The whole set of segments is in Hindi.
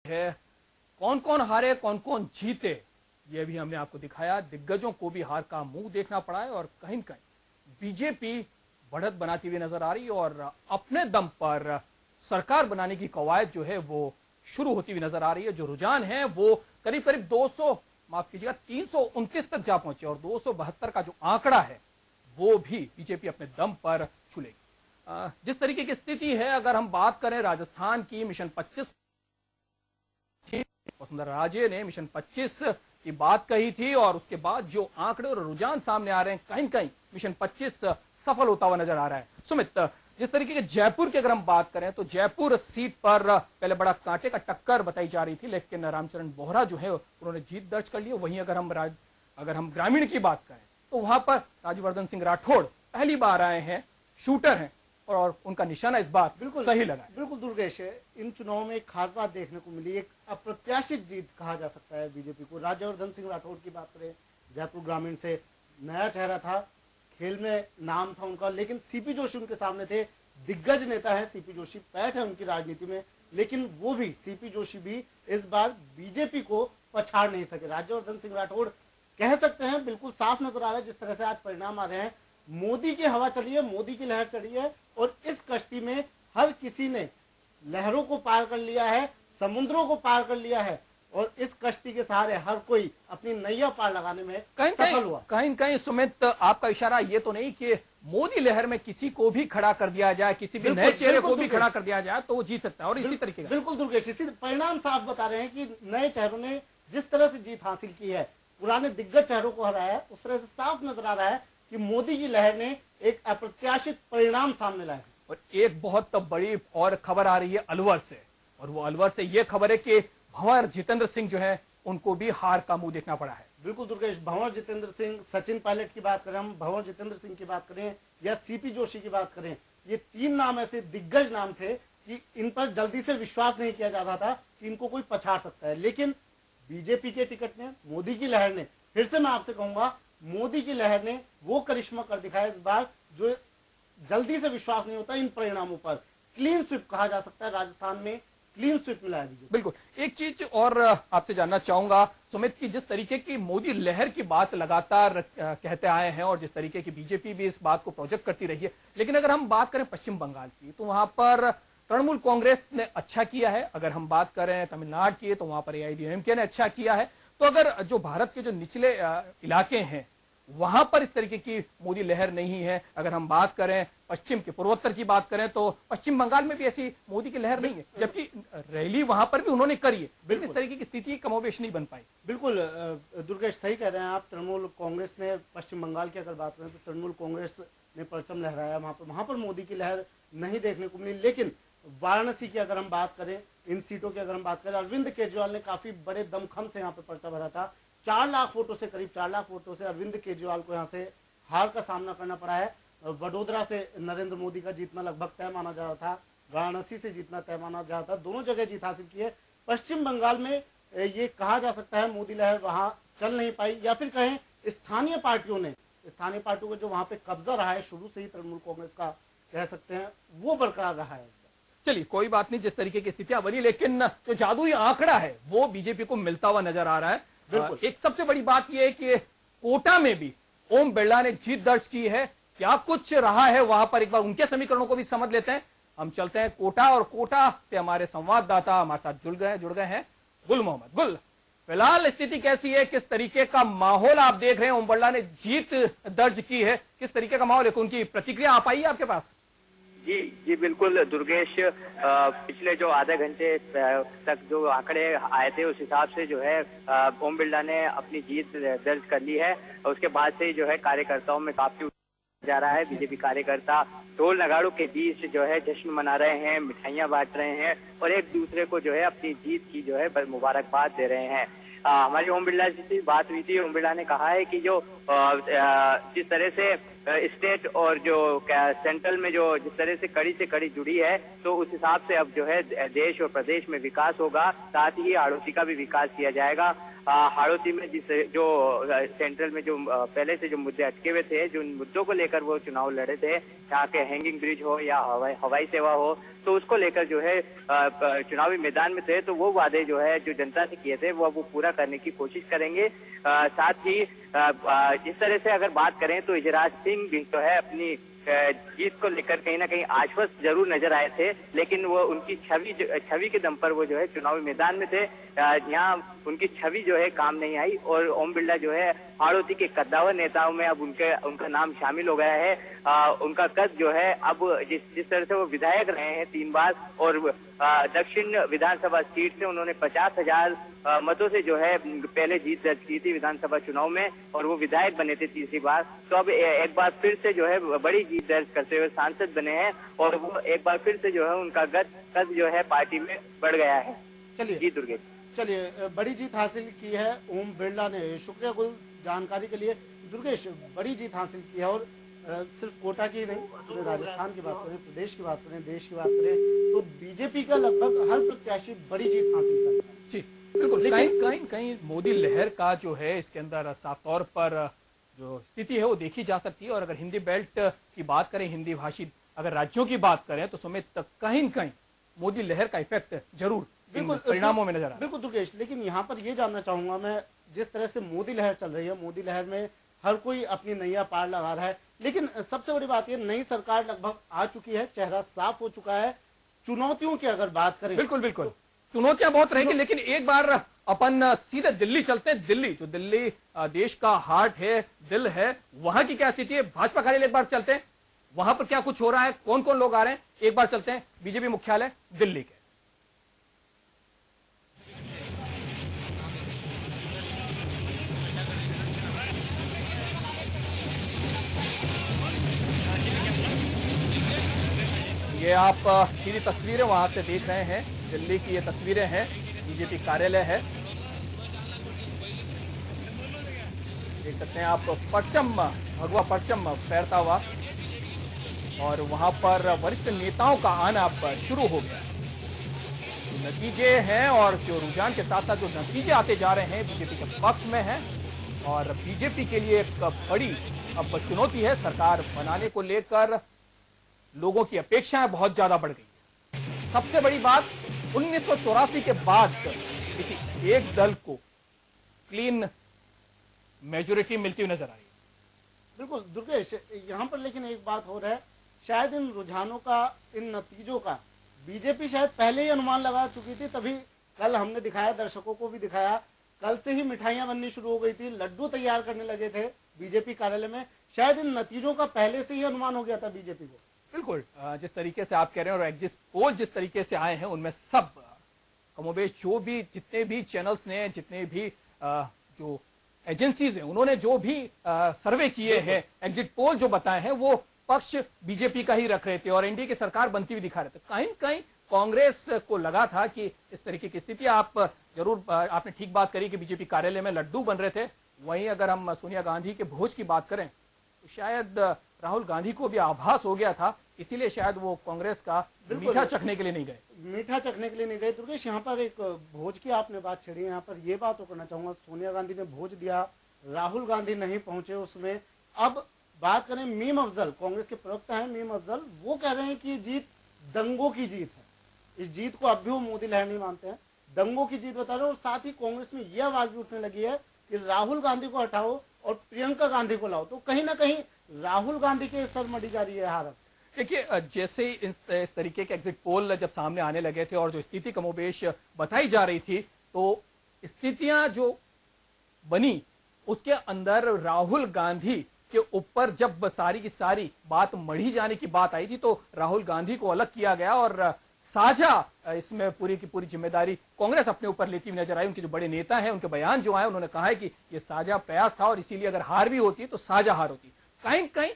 है कौन कौन हारे कौन कौन जीते, ये भी हमने आपको दिखाया। दिग्गजों को भी हार का मुंह देखना पड़ा है और कहीं न कहीं बीजेपी बढ़त बनाती हुई नजर आ रही है और अपने दम पर सरकार बनाने की कवायद जो है वो शुरू होती हुई नजर आ रही है। जो रुझान है वो करीब करीब 200 माफ कीजिएगा 329 तक जा पहुंचे और 272 का जो आंकड़ा है वो भी बीजेपी अपने दम पर छू लेगी। जिस तरीके की स्थिति है, अगर हम बात करें राजस्थान की, मिशन 25 वसुंधरा राजे ने मिशन 25 की बात कही थी और उसके बाद जो आंकड़े और रुझान सामने आ रहे हैं, कहीं कहीं मिशन 25 सफल होता हुआ नजर आ रहा है। सुमित, जिस तरीके के जयपुर की अगर हम बात करें तो जयपुर सीट पर पहले बड़ा कांटे का टक्कर बताई जा रही थी, लेकिन रामचरण बोहरा जो है उन्होंने जीत दर्ज कर ली। वहीं अगर हम ग्रामीण की बात करें तो वहां पर राज्यवर्धन सिंह राठौड़ पहली बार आए हैं, शूटर हैं और उनका निशाना इस बार बिल्कुल सही लगा है। बिल्कुल दुर्गेश, इन चुनाव में एक खास बात देखने को मिली, एक अप्रत्याशित जीत कहा जा सकता है बीजेपी को। राज्यवर्धन सिंह राठौड़ की बात करें, जयपुर ग्रामीण से नया चेहरा था, खेल में नाम था उनका, लेकिन सीपी जोशी उनके सामने थे। दिग्गज नेता है सीपी जोशी, पैठ है उनकी राजनीति में, लेकिन वो भी सीपी जोशी भी इस बार बीजेपी को पछाड़ नहीं सके। राज्यवर्धन सिंह राठौड़ कह सकते हैं बिल्कुल साफ नजर आ रहा है जिस तरह से आज परिणाम आ रहे हैं। मोदी की हवा चली है, मोदी की लहर चढ़ी है और इस कश्ती में हर किसी ने लहरों को पार कर लिया है, समुद्रों को पार कर लिया है और इस कश्ती के सहारे हर कोई अपनी नैया पार लगाने में सफल हुआ। कहीं कहीं सुमित, आपका इशारा ये तो नहीं कि मोदी लहर में किसी को भी खड़ा कर दिया जाए, किसी भी नए चेहरे को भी खड़ा कर दिया जाए तो वो जीत सकता है और इसी तरीके का बिल्कुल दुर्गेश, इसी परिणाम साफ बता रहे हैं कि नए चेहरों ने जिस तरह से जीत हासिल की है, पुराने दिग्गज चेहरों को हराया है, उस तरह से साफ नजर आ रहा है कि मोदी की लहर ने एक अप्रत्याशित परिणाम सामने लाए। और एक बहुत बड़ी और खबर आ रही है अलवर से, और वो अलवर से ये खबर है कि भंवर जितेंद्र सिंह जो है उनको भी हार का मुंह देखना पड़ा है। बिल्कुल दुर्गेश, भंवर जितेंद्र सिंह, सचिन पायलट की बात करें, हम भंवर जितेंद्र सिंह की बात करें या सीपी जोशी की बात करें, ये तीन नाम ऐसे दिग्गज नाम थे कि इन पर जल्दी से विश्वास नहीं किया जा रहा था कि इनको कोई पछाड़ सकता है। लेकिन बीजेपी के टिकट ने, मोदी की लहर ने, फिर से मैं आपसे कहूंगा मोदी की लहर ने वो करिश्मा कर दिखाया इस बार जो जल्दी से विश्वास नहीं होता इन परिणामों पर। क्लीन स्वीप कहा जा सकता है, राजस्थान में क्लीन स्वीप मिला है बीजेपी। बिल्कुल। एक चीज और आपसे जानना चाहूंगा सुमित की, जिस तरीके की मोदी लहर की बात लगातार कहते आए हैं और जिस तरीके की बीजेपी भी इस बात को प्रोजेक्ट करती रही है, लेकिन अगर हम बात करें पश्चिम बंगाल की तो वहां पर तृणमूल कांग्रेस ने अच्छा किया है। अगर हम बात करें तमिलनाडु की तो वहां पर एआईएडीएमके ने अच्छा किया है। तो अगर जो भारत के जो निचले इलाके हैं वहां पर इस तरीके की मोदी लहर नहीं है। अगर हम बात करें पश्चिम के, पूर्वोत्तर की बात करें तो पश्चिम बंगाल में भी ऐसी मोदी की लहर नहीं है, जबकि रैली वहां पर भी उन्होंने करी है, लेकिन इस तरीके की स्थिति कमोबेश नहीं बन पाई। बिल्कुल दुर्गेश, सही कह रहे हैं आप। तृणमूल कांग्रेस ने पश्चिम बंगाल की अगर बात करें तो तृणमूल कांग्रेस ने परचम लहराया, वहां पर मोदी की लहर नहीं देखने को मिली। लेकिन वाराणसी की अगर हम बात करें, इन सीटों की अगर हम बात करें, अरविंद केजरीवाल ने काफी बड़े दमखम से यहाँ पे पर्चा भरा था। 4 लाख वोटों से, करीब 4 लाख वोटों से अरविंद केजरीवाल को यहाँ से हार का सामना करना पड़ा है। वडोदरा से नरेंद्र मोदी का जीतना लगभग तय माना जा रहा था, वाराणसी से जीतना तय माना जा रहा था, दोनों जगह जीत हासिल की है। पश्चिम बंगाल में ये कहा जा सकता है मोदी लहर वहां चल नहीं पाई, या फिर कहें स्थानीय पार्टियों का जो वहां पे कब्जा रहा है शुरू से ही तृणमूल कांग्रेस का, कह सकते हैं वो बरकरार रहा है। चलिए कोई बात नहीं, जिस तरीके की स्थितियां बनी, लेकिन जो जादुई आंकड़ा है वो बीजेपी को मिलता हुआ नजर आ रहा है। एक सबसे बड़ी बात यह है कि कोटा में भी ओम बिरला ने जीत दर्ज की है। क्या कुछ रहा है वहां पर, एक बार उनके समीकरणों को भी समझ लेते हैं। हम चलते हैं कोटा, और कोटा से हमारे संवाददाता हमारे साथ जुड़ गए हैं गुल मोहम्मद। गुल, फिलहाल स्थिति कैसी है, किस तरीके का माहौल आप देख रहे हैं? ओम बिरला ने जीत दर्ज की है, किस तरीके का माहौल है, उनकी प्रतिक्रिया आ पाई है आपके पास? जी बिल्कुल दुर्गेश, पिछले जो आधे घंटे तक जो आंकड़े आए थे उस हिसाब से जो है ओम बिरला ने अपनी जीत दर्ज कर ली है। उसके बाद से जो है कार्यकर्ताओं में काफी जा रहा है। बीजेपी कार्यकर्ता ढोल नगाड़ों के बीच जो है जश्न मना रहे हैं, मिठाइयां बांट रहे हैं और एक दूसरे को जो है अपनी जीत की जो है मुबारकबाद दे रहे हैं। हमारी ओम बिरला जी से बात हुई थी। ओम बिरला ने कहा है कि जो जिस तरह से स्टेट और जो सेंट्रल में जो जिस तरह से कड़ी जुड़ी है, तो उस हिसाब से अब जो है देश और प्रदेश में विकास होगा, साथ ही आड़ोसी का भी विकास किया जाएगा। हाड़ौती में जिस जो सेंट्रल में जो पहले से जो मुद्दे अटके हुए थे, जो मुद्दों को लेकर वो चुनाव लड़े थे, यहाँ के हैंगिंग ब्रिज हो या हवाई सेवा हो, तो उसको लेकर जो है चुनावी मैदान में थे। तो वो वादे जो है जो जनता से किए थे वो पूरा करने की कोशिश करेंगे। साथ ही इस तरह से अगर बात करें तो इजराज सिंह भी जो है अपनी जीत को लेकर कहीं ना कहीं आश्वस्त जरूर नजर आए थे, लेकिन वो उनकी छवि के दम पर वो जो है चुनावी मैदान में थे। यहाँ उनकी छवि जो है काम नहीं आई और ओम बिरला जो है हाड़ौती के कद्दावर नेताओं में अब उनका नाम शामिल हो गया है। उनका कद जो है अब जिस तरह से वो विधायक रहे हैं 3 बार और दक्षिण विधानसभा सीट से उन्होंने 50,000 मतों से जो है पहले जीत दर्ज की थी विधानसभा चुनाव में और वो विधायक बने थे तीसरी बार। तो अब एक बार फिर से जो है बड़ी जीत दर्ज करते हुए सांसद बने हैं और वो एक बार फिर से जो है उनका कद जो है पार्टी में बढ़ गया है। चलिए जी दुर्गेश, चलिए बड़ी जीत हासिल की है ओम बिरला ने, शुक्रिया कुल जानकारी के लिए। दुर्गेश, बड़ी जीत हासिल की है और सिर्फ कोटा की नहीं, पूरे राजस्थान की बात करें, प्रदेश की बात करें, देश की बात करें तो बीजेपी का लगभग हर प्रत्याशी बड़ी जीत हासिल कर रहा है। जी बिल्कुल, कहीं मोदी लहर का जो है इसके अंदर साफ तौर पर जो स्थिति है वो देखी जा सकती है। और अगर हिंदी बेल्ट की बात करें, हिंदी भाषी अगर राज्यों की बात करें तो सुमित कहीं मोदी लहर का इफेक्ट जरूर बिल्कुल परिणामों में नजर आ रहा है। बिल्कुल दुर्गेश, लेकिन यहाँ पर ये जानना चाहूंगा मैं, जिस तरह से मोदी लहर चल रही है, मोदी लहर में हर कोई अपनी नैया पार लगा रहा है, लेकिन सबसे बड़ी बात ये नई सरकार लगभग आ चुकी है, चेहरा साफ हो चुका है। चुनौतियों की अगर बात करें, बिल्कुल चुनौतियां बहुत रहेंगी, लेकिन एक बार अपन सीधे दिल्ली चलते हैं। दिल्ली देश का हार्ट है, दिल है, वहां की क्या स्थिति है, भाजपा कार्यालय एक बार चलते हैं, वहां पर क्या कुछ हो रहा है, कौन कौन लोग आ रहे हैं, एक बार चलते हैं बीजेपी मुख्यालय दिल्ली के। ये आप सीधी तस्वीरें वहां से देख रहे हैं, दिल्ली की ये तस्वीरें हैं, बीजेपी कार्यालय है। देख सकते हैं आप भगवा परचम फहरता हुआ और वहां पर वरिष्ठ नेताओं का आना अब शुरू हो गया। जो नतीजे हैं और जो रुझान के साथ साथ जो नतीजे आते जा रहे हैं बीजेपी के पक्ष में हैं और बीजेपी के लिए एक बड़ी अब चुनौती है। सरकार बनाने को लेकर लोगों की अपेक्षाएं बहुत ज्यादा बढ़ गई है। सबसे बड़ी बात, 1984 के बाद किसी एक दल को क्लीन मेजोरिटी मिलती हुई नजर आ रही है। बिल्कुल दुर्गेश, यहाँ पर लेकिन एक बात हो रहा है, शायद इन रुझानों का, इन नतीजों का बीजेपी शायद पहले ही अनुमान लगा चुकी थी। तभी कल हमने दिखाया, दर्शकों को भी दिखाया, कल से ही मिठाइयां बननी शुरू हो गई थी, लड्डू तैयार करने लगे थे बीजेपी कार्यालय में। शायद इन नतीजों का पहले से ही अनुमान हो गया था बीजेपी को। बिल्कुल, जिस तरीके से आप कह रहे हैं और एग्जिट पोल जिस तरीके से आए हैं उनमें सब कमोबेश जो भी जितने भी चैनल्स ने, जितने भी जो एजेंसीज हैं, उन्होंने जो भी सर्वे किए हैं, एग्जिट पोल जो बताए हैं, वो पक्ष बीजेपी का ही रख रहे थे और एनडीए की सरकार बनती हुई दिखा रहे थे। कहीं कांग्रेस को लगा था कि इस तरीके की स्थिति, आप जरूर आपने ठीक बात करी कि बीजेपी कार्यालय में लड्डू बन रहे थे। वहीं अगर हम सोनिया गांधी के भोज की बात करें तो शायद राहुल गांधी को भी आभास हो गया था, इसीलिए शायद वो कांग्रेस का मीठा चखने के लिए नहीं गए। मीठा चखने के लिए नहीं गए। दुर्गेश, यहाँ पर एक भोज की आपने बात छेड़ी, यहाँ पर ये बात तो करना चाहूंगा, सोनिया गांधी ने भोज दिया, राहुल गांधी नहीं पहुंचे उसमें। अब बात करें मीम अफजल, कांग्रेस के प्रवक्ता हैं मीम अफजल, वो कह रहे हैं कि जीत दंगों की जीत है। इस जीत को अब भी वो मोदी लहर नहीं मानते हैं, दंगों की जीत बता रहे हैं। और साथ ही कांग्रेस में यह आवाज भी उठने लगी है कि राहुल गांधी को हटाओ और प्रियंका गांधी को लाओ। तो कहीं ना कहीं राहुल गांधी के सर मढ़ी जा रही है हार। देखिए, जैसे इस तरीके के एग्जिट पोल जब सामने आने लगे थे और जो स्थिति कमोबेश बताई जा रही थी, तो स्थितियां जो बनी उसके अंदर राहुल गांधी के ऊपर जब सारी की सारी बात मढ़ी जाने की बात आई थी तो राहुल गांधी को अलग किया गया और साझा इसमें पूरी की पूरी जिम्मेदारी कांग्रेस अपने ऊपर लेती हुई नजर आई। उनके जो बड़े नेता हैं, उनके बयान जो आए, उन्होंने कहा है कि यह साझा प्रयास था और इसीलिए अगर हार भी होती तो साझा हार होती। कहीं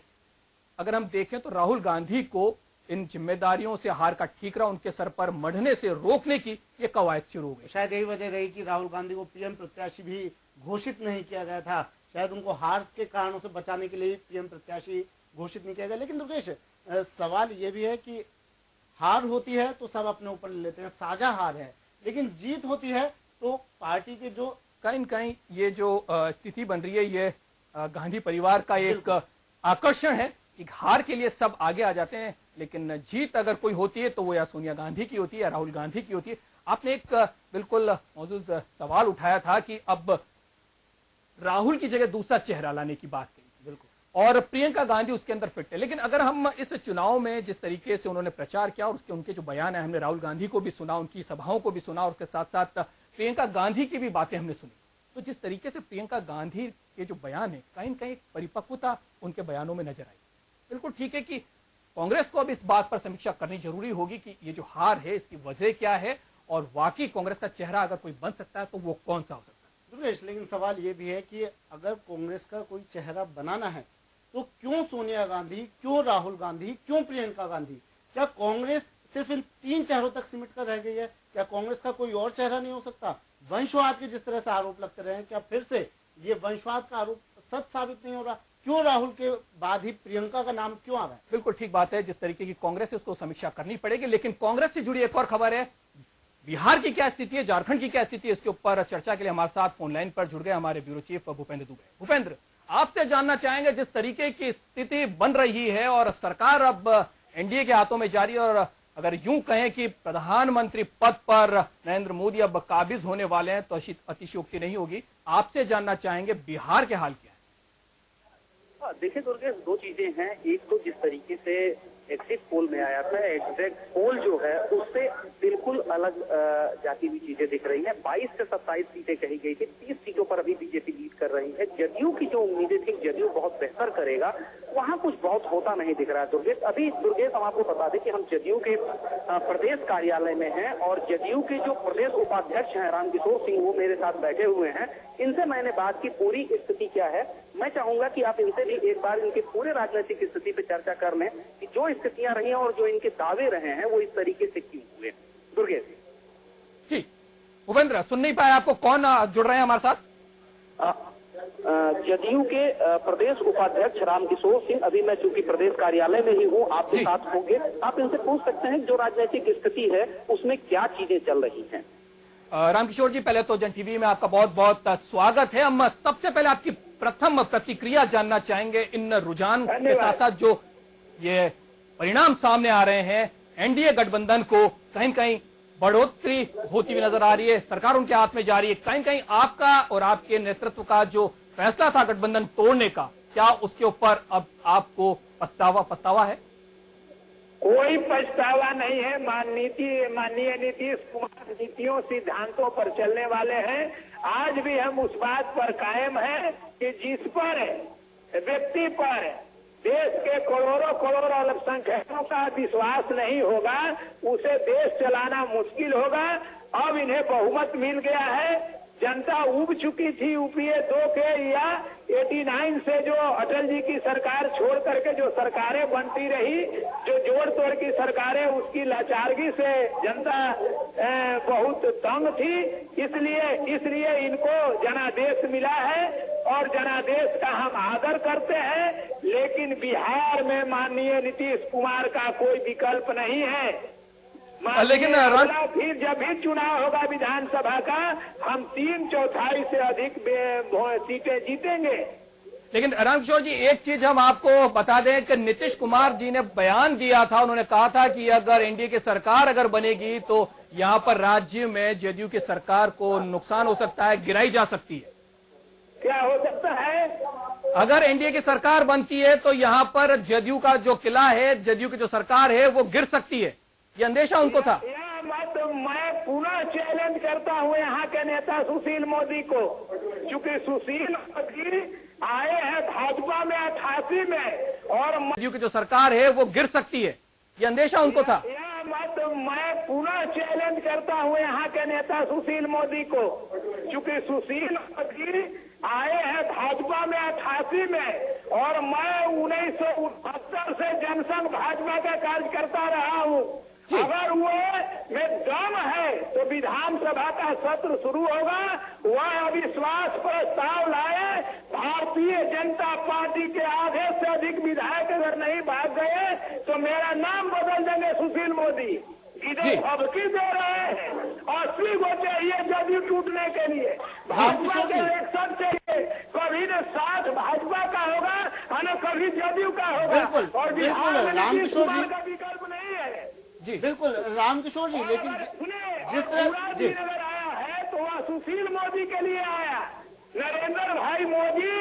अगर हम देखें तो राहुल गांधी को इन जिम्मेदारियों से हार का ठीकरा उनके सर पर मढ़ने से रोकने की ये कवायद शुरू हो गई। शायद यही वजह रही कि राहुल गांधी को पीएम प्रत्याशी भी घोषित नहीं किया गया था। शायद उनको हार के कारणों से बचाने के लिए पीएम प्रत्याशी घोषित नहीं किया गया। लेकिन दुर्गेश, सवाल ये भी है कि हार होती है तो सब अपने ऊपर ले लेते हैं, साझा हार है, लेकिन जीत होती है तो पार्टी के जो कहीं न कहीं ये जो स्थिति बन रही है, ये गांधी परिवार का एक आकर्षण है कि हार के लिए सब आगे आ जाते हैं, लेकिन जीत अगर कोई होती है तो वो या सोनिया गांधी की होती है या राहुल गांधी की होती है। आपने एक बिल्कुल मौजूद सवाल उठाया था कि अब राहुल की जगह दूसरा चेहरा लाने की बात कही, बिल्कुल, और प्रियंका गांधी उसके अंदर फिट है। लेकिन अगर हम इस चुनाव में जिस तरीके से उन्होंने प्रचार किया और उनके जो बयान है, हमने राहुल गांधी को भी सुना, उनकी सभाओं को भी सुना और उसके साथ साथ प्रियंका गांधी की भी बातें हमने सुनी, तो जिस तरीके से प्रियंका गांधी के जो बयान है, कहीं न कहीं परिपक्वता उनके बयानों में नजर आई। बिल्कुल ठीक है कि कांग्रेस को अब इस बात पर समीक्षा करनी जरूरी होगी कि ये जो हार है इसकी वजह क्या है और वाकई कांग्रेस का चेहरा अगर कोई बन सकता है तो वो कौन सा हो सकता है। दुर्गेश, लेकिन सवाल ये भी है कि अगर कांग्रेस का कोई चेहरा बनाना है तो क्यों सोनिया गांधी, क्यों राहुल गांधी, क्यों प्रियंका गांधी? क्या कांग्रेस सिर्फ इन 3 चेहरों तक सिमट कर रह गई है? क्या कांग्रेस का कोई और चेहरा नहीं हो सकता? वंशवाद के जिस तरह से आरोप लगते रहे हैं, क्या फिर से ये वंशवाद का आरोप सच साबित नहीं हो रहा? क्यों राहुल के बाद ही प्रियंका का नाम क्यों आ रहा है? बिल्कुल ठीक बात है, जिस तरीके की कांग्रेस है उसको समीक्षा करनी पड़ेगी। लेकिन कांग्रेस से जुड़ी एक और खबर है, बिहार की क्या स्थिति है, झारखंड की क्या स्थिति है, इसके ऊपर चर्चा के लिए हमारे साथ फोन लाइन पर जुड़ गए हमारे ब्यूरो चीफ भूपेंद्र दुबे। भूपेंद्र, आपसे जानना चाहेंगे, जिस तरीके की स्थिति बन रही है और सरकार अब एनडीए के हाथों में जा रही है और अगर यूं कहें कि प्रधानमंत्री पद पर नरेंद्र मोदी अब काबिज होने वाले हैं तो अतिशयोक्ति नहीं होगी, आपसे जानना चाहेंगे बिहार के हाल क्या है? देखिए दुर्गेश, 2 चीजें हैं। एक तो जिस तरीके से एग्जिट पोल में आया था, एग्जिट पोल जो है उससे बिल्कुल अलग जाती हुई चीजें दिख रही है। 22 से 27 सीटें कही गई थी, 30 सीटों पर अभी बीजेपी लीड कर रही है। जदयू की जो उम्मीदें थी, जदयू बहुत बेहतर करेगा, वहां कुछ बहुत होता नहीं दिख रहा है दुर्गेश। अभी दुर्गेश हम आपको बता दें कि हम जदयू के प्रदेश कार्यालय में हैं और जदयू के जो प्रदेश उपाध्यक्ष हैं रामकिशोर सिंह, वो मेरे साथ बैठे हुए हैं। इनसे मैंने बात की पूरी स्थिति क्या है। मैं चाहूंगा कि आप इनसे भी एक बार इनके पूरे राजनीतिक स्थिति पर चर्चा कर लें कि जो स्थितियां रही हैं और जो इनके दावे रहे हैं वो इस तरीके से क्यों हुए। दुर्गेश जी, भूपेंद्र सुन नहीं पाया, आपको कौन जुड़ रहे हैं हमारे साथ? जदयू के प्रदेश उपाध्यक्ष रामकिशोर सिंह, अभी मैं चूंकि प्रदेश कार्यालय में ही हूँ, आपके साथ होंगे। आप इनसे पूछ सकते हैं जो राजनीतिक स्थिति है उसमें क्या चीजें चल रही हैं। रामकिशोर जी, पहले तो जन टीवी में आपका बहुत बहुत स्वागत है। हम सबसे पहले आपकी प्रथम प्रतिक्रिया जानना चाहेंगे इन रुझान के साथ साथ जो ये परिणाम सामने आ रहे हैं। एनडीए गठबंधन को कहीं कहीं बढ़ोतरी होती हुई नजर आ रही है, सरकार उनके हाथ में जा रही है। कहीं कहीं आपका और आपके नेतृत्व का जो फैसला था गठबंधन तोड़ने का, क्या उसके ऊपर अब आपको पछतावा है? कोई पछतावा नहीं है। माननीय नीतीश कुमार नीतियों सिद्धांतों पर चलने वाले हैं। आज भी हम उस बात पर कायम हैं कि जिस पर व्यक्ति पर देश के करोड़ों अल्पसंख्यकों का विश्वास नहीं होगा, उसे देश चलाना मुश्किल होगा। अब इन्हें बहुमत मिल गया है। जनता उब चुकी थी यूपीए 2 के या 89 से जो अटल जी की सरकार छोड़ करके जो सरकारें बनती रही, जो जोड़ तोड़ की सरकारें, उसकी लाचारगी से जनता बहुत तंग थी। इसलिए इनको जनादेश मिला है और जनादेश का हम आदर करते हैं। लेकिन बिहार में माननीय नीतीश कुमार का कोई विकल्प नहीं है। लेकिन फिर जब भी चुनाव होगा विधानसभा का, हम 3/4 से अधिक सीटें जीतेंगे। लेकिन रामकिशोर जी, एक चीज हम आपको बता दें कि नीतीश कुमार जी ने बयान दिया था, उन्होंने कहा था कि अगर एनडीए की सरकार अगर बनेगी तो यहां पर राज्य में जदयू की सरकार को नुकसान हो सकता है, गिराई जा सकती है। क्या हो सकता है? अगर एनडीए की सरकार बनती है तो यहां पर जदयू का जो किला है, जदयू की जो सरकार है वो गिर सकती है, ये अंदेशा उनको था। मैं पुनः चैलेंज करता हूं यहाँ के नेता सुशील मोदी को, क्योंकि सुशील मोदी आए हैं भाजपा में 88 में और जदयू की जो सरकार है वो गिर सकती है, ये अंदेशा उनको था। मैं पुनः चैलेंज करता हूं यहाँ के नेता सुशील मोदी को, क्योंकि सुशील मोदी आए हैं भाजपा में 88 में और मैं 1969 से जनसंघ भाजपा का कार्यकर्ता रहा हूं। अगर वो में दम है तो विधानसभा का सत्र शुरू होगा, वह अविश्वास प्रस्ताव लाए। भारतीय जनता पार्टी के आधे से अधिक विधायक अगर नहीं भाग गए तो मेरा नाम बदल देंगे सुशील मोदी। इधर धमकी दे रहे हैं। 80 को चाहिए जदयू टूटने के लिए भाजपा के इलेक्शन चाहिए। कभी न साथ भाजपा का होगा और न कभी जदयू का होगा। और बिहार में नीतीश कुमार का विकल्प नहीं है। जी बिल्कुल रामकिशोर जी, लेकिन जिस तरह जी अगर आया है तो वह सुशील मोदी के लिए आया। नरेंद्र भाई मोदी,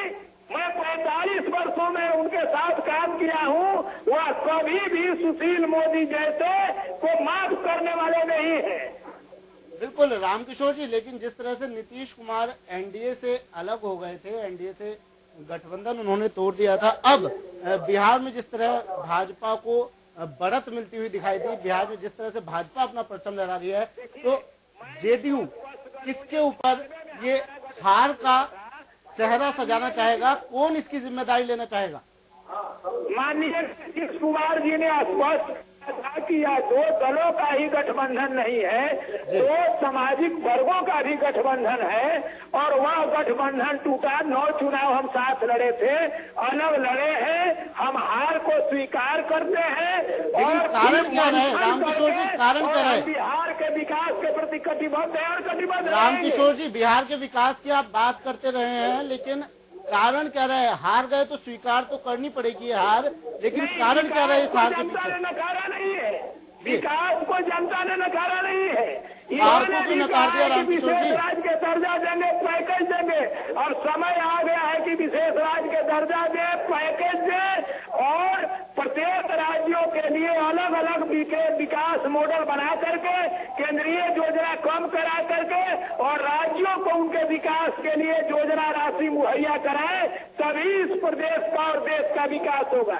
मैं 45 वर्षों में उनके साथ काम किया हूं, वह कभी भी सुशील मोदी जैसे को माफ करने वाले नहीं है। बिल्कुल रामकिशोर जी, लेकिन जिस तरह से नीतीश कुमार एनडीए से अलग हो गए थे, एनडीए से गठबंधन उन्होंने तोड़ दिया था, अब बिहार में जिस तरह भाजपा को बढ़त मिलती हुई दिखाई दी, बिहार में जिस तरह से भाजपा अपना परचम लहरा रही है, तो जेडीयू किसके ऊपर ये हार का सेहरा सजाना चाहेगा? कौन इसकी जिम्मेदारी लेना चाहेगा? माननीय नीतीश कुमार जी ने स्पष्ट कहा कि यह दो दलों का ही गठबंधन नहीं है, दो सामाजिक वर्गों का भी गठबंधन है। और वह गठबंधन टूटा। 9 चुनाव हम साथ लड़े थे, अलग लड़े हैं, हम हार को स्वीकार करते हैं। लेकिन कारण क्या रहे रामकिशोर जी, कारण क्या रहे? बिहार के विकास के प्रति कटिबद्ध है और कटिबद्ध रामकिशोर जी, बिहार के विकास की आप बात करते रहे हैं, लेकिन कारण क्या रहे? हार गए तो स्वीकार तो करनी पड़ेगी हार, लेकिन कारण क्या रहे इस हार के पीछे? नकारा नहीं है, विकास को जनता ने नकारा नहीं है। हार को क्यों नकार दिया रामकिशोर जी? विशेष राज्य के दर्जा देंगे, पैकेज देंगे, और समय आ गया है कि विशेष राज्य के दर्जा दे, पैकेज दे, और प्रत्येक राज्यों के लिए अलग अलग विकास मॉडल बना करके केंद्रीय योजना कम करा करके और राज्यों को उनके विकास के लिए योजना राशि मुहैया कराए, तभी इस प्रदेश का और देश का विकास होगा।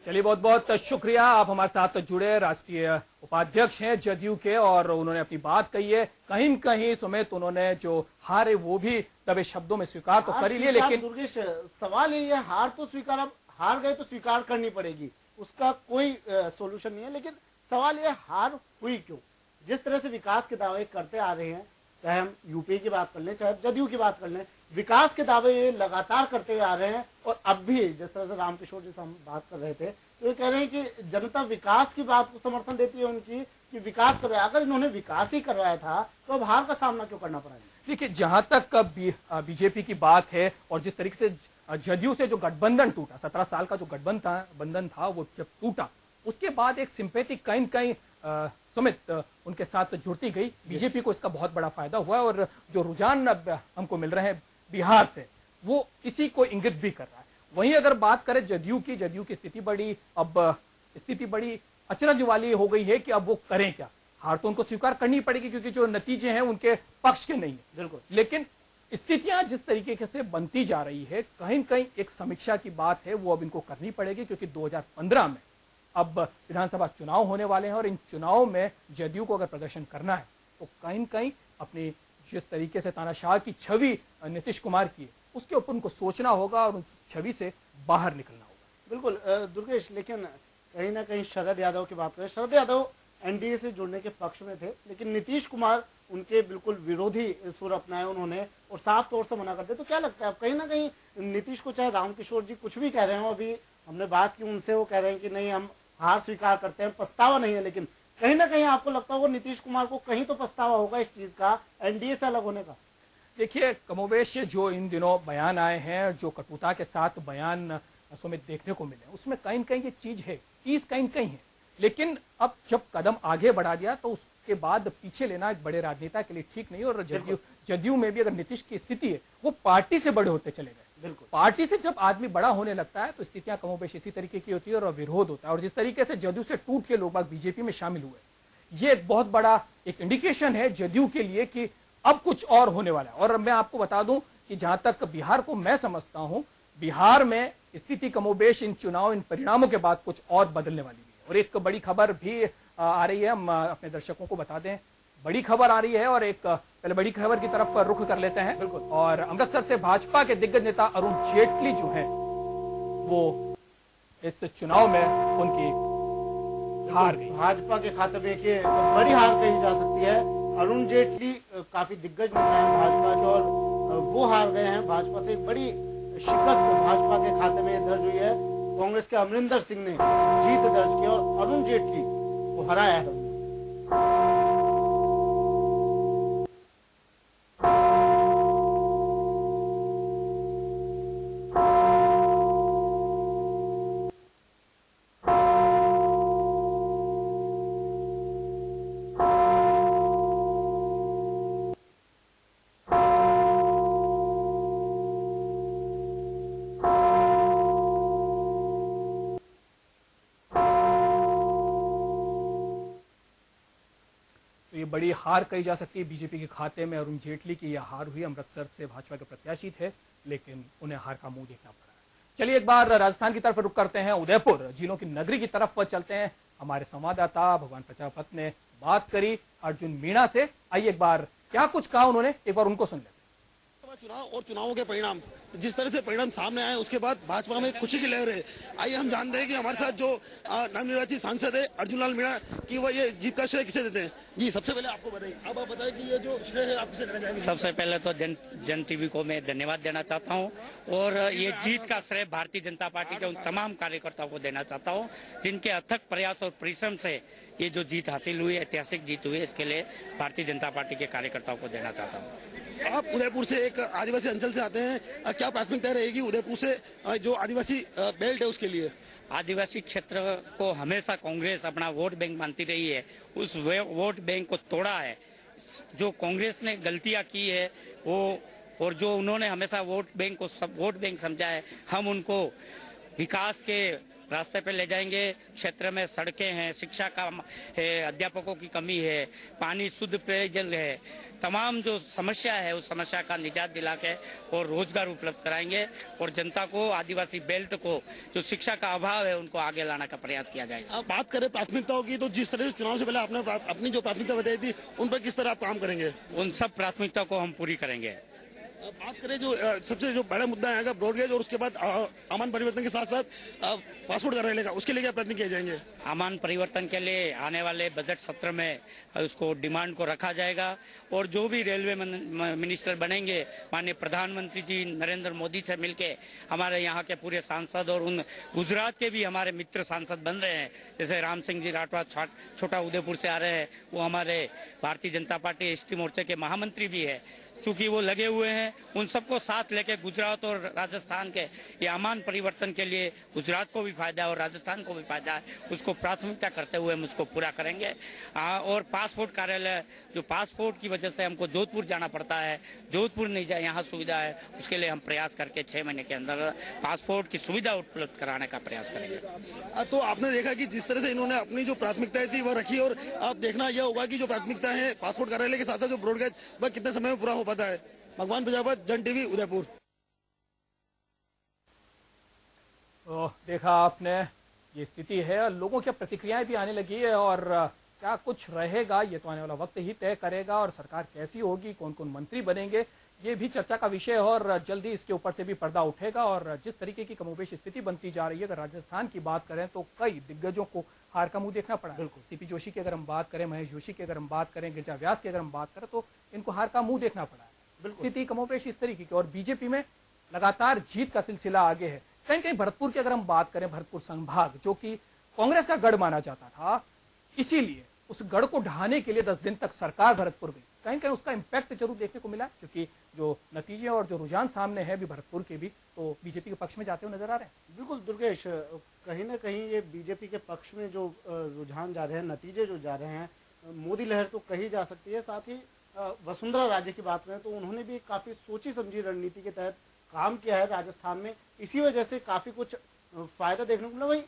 चलिए, बहुत बहुत शुक्रिया, आप हमारे साथ जुड़े। राष्ट्रीय उपाध्यक्ष हैं जदयू के और उन्होंने अपनी बात कही है। कहीं न कहीं सुमित, उन्होंने जो हार है वो भी दबे शब्दों में स्वीकार तो कर ही लिया, लेकिन दुर्गेश सवाल ये है, हार तो स्वीकार, अब हार गए तो स्वीकार करनी पड़ेगी, उसका कोई सोल्यूशन नहीं है। लेकिन सवाल ये, हार हुई क्यों? जिस तरह से विकास के दावे करते आ रहे हैं, चाहे हम यूपी की बात कर लें, चाहे जदयू की बात कर लें, विकास के दावे ये लगातार करते हुए आ रहे हैं। और अब भी जिस तरह से रामकिशोर जी से हम बात कर रहे थे, तो ये कह रहे हैं कि जनता विकास की बात को समर्थन देती है उनकी, कि विकास करवाया। अगर इन्होंने विकास ही करवाया था तो अब हार का सामना क्यों करना पड़ा? देखिए, जहां तक बीजेपी की बात है और जिस तरीके से जदयू से जो गठबंधन टूटा, 17 साल का जो गठबंधन था वो जब टूटा, उसके बाद एक सिंपैथी कहीं कहीं सुमित उनके साथ जुड़ती गई। बीजेपी को इसका बहुत बड़ा फायदा हुआ है और जो रुझान अब हमको मिल रहे हैं बिहार से, वो इसी को इंगित भी कर रहा है। वहीं अगर बात करें जदयू की स्थिति बड़ी अचरज वाली हो गई है कि अब वो करें क्या। हार तो उनको स्वीकार करनी पड़ेगी क्योंकि जो नतीजे हैं उनके पक्ष के नहीं है, बिल्कुल। लेकिन स्थितियां जिस तरीके से बनती जा रही है, कहीं कहीं एक समीक्षा की बात है, वो अब इनको करनी पड़ेगी क्योंकि 2015 में अब विधानसभा चुनाव होने वाले हैं और इन चुनाव में जदयू को अगर प्रदर्शन करना है तो कहीं कहीं अपनी जिस तरीके से तानाशाह की छवि नीतीश कुमार की है, उसके ऊपर उनको सोचना होगा और उस छवि से बाहर निकलना होगा। बिल्कुल दुर्गेश, लेकिन कहीं ना कहीं शरद यादव की बात करें, शरद यादव एनडीए से जुड़ने के पक्ष में थे, लेकिन नीतीश कुमार उनके बिल्कुल विरोधी सुर अपनाए उन्होंने और साफ तौर से मना कर दिया। तो क्या लगता है, अब कहीं ना कहीं नीतीश को, चाहे रामकिशोर जी कुछ भी कह रहे हो, अभी हमने बात की उनसे, वो कह रहे हैं कि नहीं, हम हार स्वीकार करते हैं, पछतावा नहीं है, लेकिन कहीं ना कहीं आपको लगता होगा नीतीश कुमार को कहीं तो पछतावा होगा इस चीज का, एनडीए से अलग होने का? देखिए, कमोबेश जो इन दिनों बयान आए हैं, जो कटुता के साथ बयान सुमित देखने को मिले, उसमें कहीं कहीं ये चीज है, चीज कहीं कहीं है। लेकिन अब जब कदम आगे बढ़ा दिया तो उसके बाद पीछे लेना एक बड़े राजनेता के लिए ठीक नहीं। और जदयू में भी अगर नीतीश की स्थिति है, वो पार्टी से बड़े होते चले गए। बिल्कुल, पार्टी से जब आदमी बड़ा होने लगता है तो स्थितियां कमोबेश इसी तरीके की होती है और विरोध होता है। और जिस तरीके से जदयू से टूट के लोग बीजेपी में शामिल हुए, ये एक बहुत बड़ा एक इंडिकेशन है जदयू के लिए कि अब कुछ और होने वाला है। और मैं आपको बता दूं कि जहां तक बिहार को मैं समझता हूं, बिहार में स्थिति कमोबेश इन चुनाव, इन परिणामों के बाद कुछ और बदलने वाली है। और एक बड़ी खबर भी आ रही है, हम अपने दर्शकों को बता दें, बड़ी खबर आ रही है और एक पहले बड़ी खबर की तरफ रुख कर लेते हैं। बिल्कुल, और अमृतसर से भाजपा के दिग्गज नेता अरुण जेटली जो हैं, वो इस चुनाव में उनकी हार गई। भाजपा के खाते में एक बड़ी हार कही जा सकती है। अरुण जेटली काफी दिग्गज नेता हैं भाजपा के और वो हार गए हैं। भाजपा से एक बड़ी शिकस्त भाजपा के खाते में दर्ज हुई है। कांग्रेस के अमरिंदर सिंह ने जीत दर्ज की और अरुण जेटली को हराया है। बड़ी हार कही जा सकती है बीजेपी के खाते में। अरुण जेटली की यह हार हुई। अमृतसर से भाजपा के प्रत्याशी थे, लेकिन उन्हें हार का मुंह देखना पड़ा। चलिए एक बार राजस्थान की तरफ रुख करते हैं, उदयपुर झीलों की नगरी की तरफ चलते हैं। हमारे संवाददाता भगवान प्रजापत ने बात करी अर्जुन मीणा से। आइए एक बार क्या कुछ कहा उन्होंने, एक बार उनको सुन लेते हैं। चुनाव और चुनावों के परिणाम, जिस तरह से परिणाम सामने आए उसके बाद भाजपा में खुशी की लहर है। आइए हम जानते हैं कि हमारे साथ जो नवनिर्वाचित सांसद है अर्जुन लाल मीणा की वो ये जीत का श्रेय किसे देते हैं। जी सबसे पहले आपको बताइए, अब आप बताएं कि ये जो श्रेय है आप किसे देना चाहेंगे। सबसे पहले तो जन टीवी को मैं धन्यवाद देना चाहता हूं और ये जीत का श्रेय भारतीय जनता पार्टी के उन तमाम कार्यकर्ताओं को देना चाहता हूं जिनके अथक प्रयास और परिश्रम से ये जो जीत हासिल हुई, ऐतिहासिक जीत हुई, इसके लिए भारतीय जनता पार्टी के कार्यकर्ताओं को देना चाहता हूं। आप उदयपुर से एक आदिवासी अंचल से आते हैं, क्या प्राथमिकता रहेगी उदयपुर से जो आदिवासी बेल्ट है उसके लिए? आदिवासी क्षेत्र को हमेशा कांग्रेस अपना वोट बैंक मानती रही है, उस वोट बैंक को तोड़ा है। जो कांग्रेस ने गलतियां की है वो, और जो उन्होंने हमेशा वोट बैंक को वोट बैंक समझा है, हम उनको विकास के रास्ते पे ले जाएंगे। क्षेत्र में सड़कें हैं, शिक्षा का है, अध्यापकों की कमी है, पानी शुद्ध पेयजल है, तमाम जो समस्या है उस समस्या का निजात दिला के और रोजगार उपलब्ध कराएंगे और जनता को, आदिवासी बेल्ट को जो शिक्षा का अभाव है उनको आगे लाने का प्रयास किया जाएगा। आप बात करें प्राथमिकताओं की, तो जिस तरह से चुनाव से पहले आपने अपनी जो प्राथमिकता बताई थी उन पर किस तरह आप काम करेंगे? उन सब प्राथमिकताओं को हम पूरी करेंगे। बात करें जो सबसे जो बड़ा मुद्दा आएगा ब्रॉडगेज और उसके बाद अमान परिवर्तन के साथ साथ पासपोर्ट कार्यालय लेगा, उसके लिए क्या प्रयत्न किए जाएंगे? अमान परिवर्तन के लिए आने वाले बजट सत्र में उसको डिमांड को रखा जाएगा और जो भी रेलवे मिनिस्टर बनेंगे, माननीय प्रधानमंत्री जी नरेंद्र मोदी से मिलके हमारे यहाँ के पूरे सांसद और उन गुजरात के भी हमारे मित्र सांसद बन रहे हैं, जैसे राम सिंह जी राठवा छोटा उदयपुर से आ रहे हैं, वो हमारे भारतीय जनता पार्टी एसटी मोर्चे के महामंत्री भी है। चूंकि वो लगे हुए हैं, उन सबको साथ लेके गुजरात और राजस्थान के ये अमान परिवर्तन के लिए गुजरात को भी फायदा है और राजस्थान को भी फायदा है, उसको प्राथमिकता करते हुए हम उसको पूरा करेंगे। और पासपोर्ट कार्यालय, जो पासपोर्ट की वजह से हमको जोधपुर जाना पड़ता है, जोधपुर नहीं जाए, यहाँ सुविधा है, उसके लिए हम प्रयास करके 6 महीने के अंदर पासपोर्ट की सुविधा उपलब्ध कराने का प्रयास करेंगे। तो आपने देखा कि जिस तरह से इन्होंने अपनी जो प्राथमिकताएं थी वो रखी और आप देखना यह होगा कि जो प्राथमिकता है पासपोर्ट कार्यालय के साथ साथ जो ब्रॉडगेज वह कितने समय में पूरा हो पाता है। भगवान प्रजापत, जन टीवी, उदयपुर। तो देखा आपने, ये स्थिति है। लोगों की प्रतिक्रियाएं भी आने लगी है और क्या कुछ रहेगा ये तो आने वाला वक्त ही तय करेगा। और सरकार कैसी होगी, कौन कौन मंत्री बनेंगे, ये भी चर्चा का विषय है और जल्दी इसके ऊपर से भी पर्दा उठेगा। और जिस तरीके की कमोबेश स्थिति बनती जा रही है, अगर राजस्थान की बात करें तो कई दिग्गजों को हार का मुंह देखना पड़ा। बिल्कुल, सीपी जोशी की अगर हम बात करें, महेश जोशी की अगर हम बात करें, गिरिजा व्यास की अगर हम बात करें, तो इनको हार का मुंह देखना पड़ा है। स्थिति कमोबेश इस तरीके की। और बीजेपी में लगातार जीत का सिलसिला आगे है। कहीं कहीं भरतपुर की अगर हम बात करें, भरतपुर संभाग जो कि कांग्रेस का गढ़ माना जाता था, इसीलिए उस गढ़ को ढहाने के लिए 10 दिन तक सरकार भरतपुर गई। कहीं कहीं उसका इंपैक्ट जरूर देखने को मिला, क्योंकि जो नतीजे और जो रुझान सामने है भी भरतपुर के भी, तो बीजेपी के पक्ष में जाते हुए नजर आ रहे हैं। बिल्कुल दुर्गेश, कहीं ना कहीं ये बीजेपी के पक्ष में जो रुझान जा रहे हैं, नतीजे जो जा रहे हैं, मोदी लहर तो कही जा सकती है। साथ ही वसुंधरा राजे की बात करें तो उन्होंने भी काफी सोची समझी रणनीति के तहत काम किया है राजस्थान में, इसी वजह से काफी कुछ फायदा देखने को मिला। वही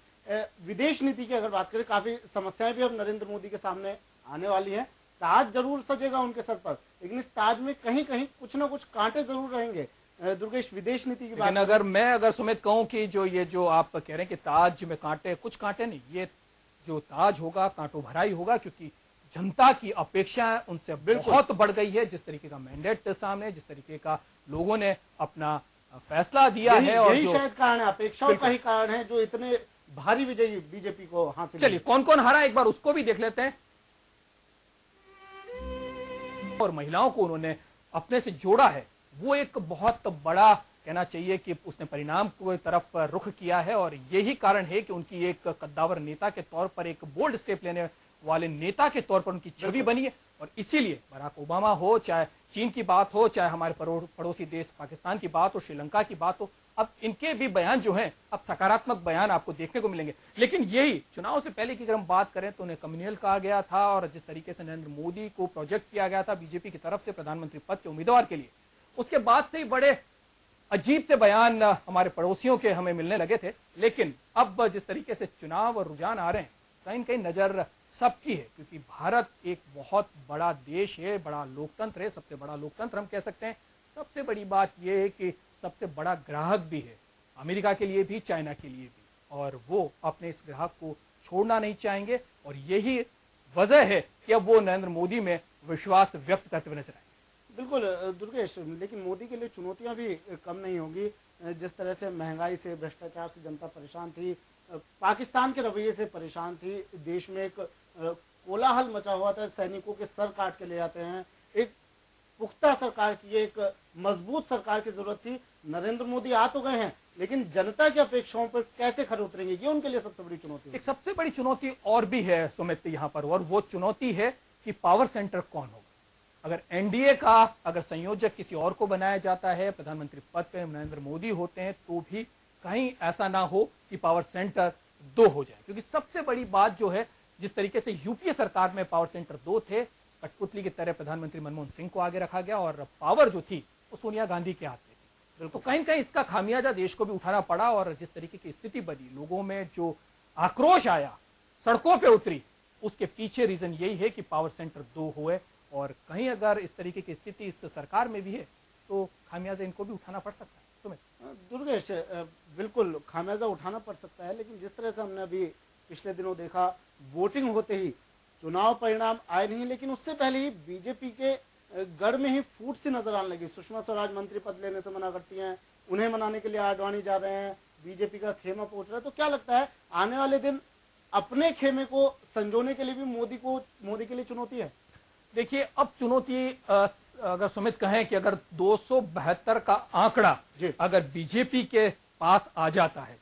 विदेश नीति की अगर बात करें, काफी समस्याएं भी अब नरेंद्र मोदी के सामने आने वाली हैं। ताज जरूर सजेगा उनके सर पर, लेकिन इस ताज में कहीं कहीं कुछ ना कुछ कांटे जरूर रहेंगे। दुर्गेश, विदेश नीति की बात, अगर सुमित कहूं कि ये जो आप कह रहे हैं कि ताज में कांटे, कुछ कांटे नहीं, ये जो ताज होगा कांटों भरा ही होगा, क्योंकि जनता की अपेक्षा उनसे बहुत बढ़ गई है। जिस तरीके का मैंडेट सामने, जिस तरीके का लोगों ने अपना फैसला दिया है, और यही शायद कारण है, अपेक्षाओं का ही कारण है जो इतने भारी विजयी बीजेपी को हासिल। चलिए कौन कौन हारा एक बार उसको भी देख लेते हैं। और महिलाओं को उन्होंने अपने से जोड़ा है, वो एक बहुत बड़ा कहना चाहिए कि उसने परिणाम की तरफ रुख किया है। और यही कारण है कि उनकी एक कद्दावर नेता के तौर पर, एक बोल्ड स्टेप लेने वाले नेता के तौर पर उनकी छवि बनी है। और इसीलिए बराक ओबामा हो, चाहे चीन की बात हो, चाहे हमारे पड़ोसी देश पाकिस्तान की बात हो, श्रीलंका की बात हो, अब इनके भी बयान जो हैं अब सकारात्मक बयान आपको देखने को मिलेंगे। लेकिन यही चुनाव से पहले की अगर हम बात करें तो उन्हें कम्युनल कहा गया था, और जिस तरीके से नरेंद्र मोदी को प्रोजेक्ट किया गया था बीजेपी की तरफ से प्रधानमंत्री पद के उम्मीदवार के लिए, उसके बाद से ही बड़े अजीब से बयान हमारे पड़ोसियों के हमें मिलने लगे थे। लेकिन अब जिस तरीके से चुनाव और रुझान आ रहे हैं, कहीं कहीं नजर सबकी है, क्योंकि भारत एक बहुत बड़ा देश है, बड़ा लोकतंत्र है, सबसे बड़ा लोकतंत्र हम कह सकते हैं। सबसे बड़ी बात यह है कि सबसे बड़ा ग्राहक भी है, अमेरिका के लिए भी, चाइना के लिए भी, और वो अपने इस ग्राहक को छोड़ना नहीं चाहेंगे, और यही वजह है कि अब वो नरेंद्र मोदी में विश्वास व्यक्त करते हुए नजर आए। बिल्कुल दुर्गेश, लेकिन मोदी के लिए चुनौतियां भी कम नहीं होगी। जिस तरह से महंगाई से, भ्रष्टाचार से जनता परेशान थी, पाकिस्तान के रवैये से परेशान थी, देश में एक कोलाहल मचा हुआ था, सैनिकों के सर काट के ले जाते हैं, एक पुख्ता सरकार की, एक मजबूत सरकार की जरूरत थी। नरेंद्र मोदी आ तो गए हैं, लेकिन जनता की अपेक्षाओं पर कैसे खरे उतरेंगे, ये उनके लिए सबसे बड़ी चुनौती है। एक सबसे बड़ी चुनौती और भी है सुमित यहाँ पर, और वो चुनौती है कि पावर सेंटर कौन होगा। अगर एनडीए का अगर संयोजक किसी और को बनाया जाता है, प्रधानमंत्री पद पे नरेंद्र मोदी होते हैं, तो भी कहीं ऐसा ना हो कि पावर सेंटर 2 हो जाए, क्योंकि सबसे बड़ी बात जो है, जिस तरीके से यूपीए सरकार में पावर सेंटर 2 थे, कठपुतली की तरह प्रधानमंत्री मनमोहन सिंह को आगे रखा गया और पावर जो थी वो सोनिया गांधी के हाथ में थी। तो कहीं कहीं इसका खामियाजा देश को भी उठाना पड़ा, और जिस तरीके की स्थिति बनी, लोगों में जो आक्रोश आया, सड़कों पे उतरी, उसके पीछे रीजन यही है कि पावर सेंटर 2 हुए। और कहीं अगर इस तरीके की स्थिति इस सरकार में भी है तो खामियाजा इनको भी उठाना पड़ सकता है। सुमित। दुर्गेश, बिल्कुल खामियाजा उठाना पड़ सकता है, लेकिन जिस तरह से हमने अभी पिछले दिनों देखा, वोटिंग होते ही चुनाव परिणाम आए नहीं, लेकिन उससे पहले ही बीजेपी के गढ़ में ही फूट सी नजर आने लगी। सुषमा स्वराज मंत्री पद लेने से मना करती हैं, उन्हें मनाने के लिए आडवाणी जा रहे हैं, बीजेपी का खेमा पहुंच रहा है। तो क्या लगता है, आने वाले दिन अपने खेमे को संजोने के लिए भी मोदी के लिए चुनौती है? देखिए, अब चुनौती अगर सुमित कहें कि अगर 272 का आंकड़ा अगर बीजेपी के पास आ जाता है,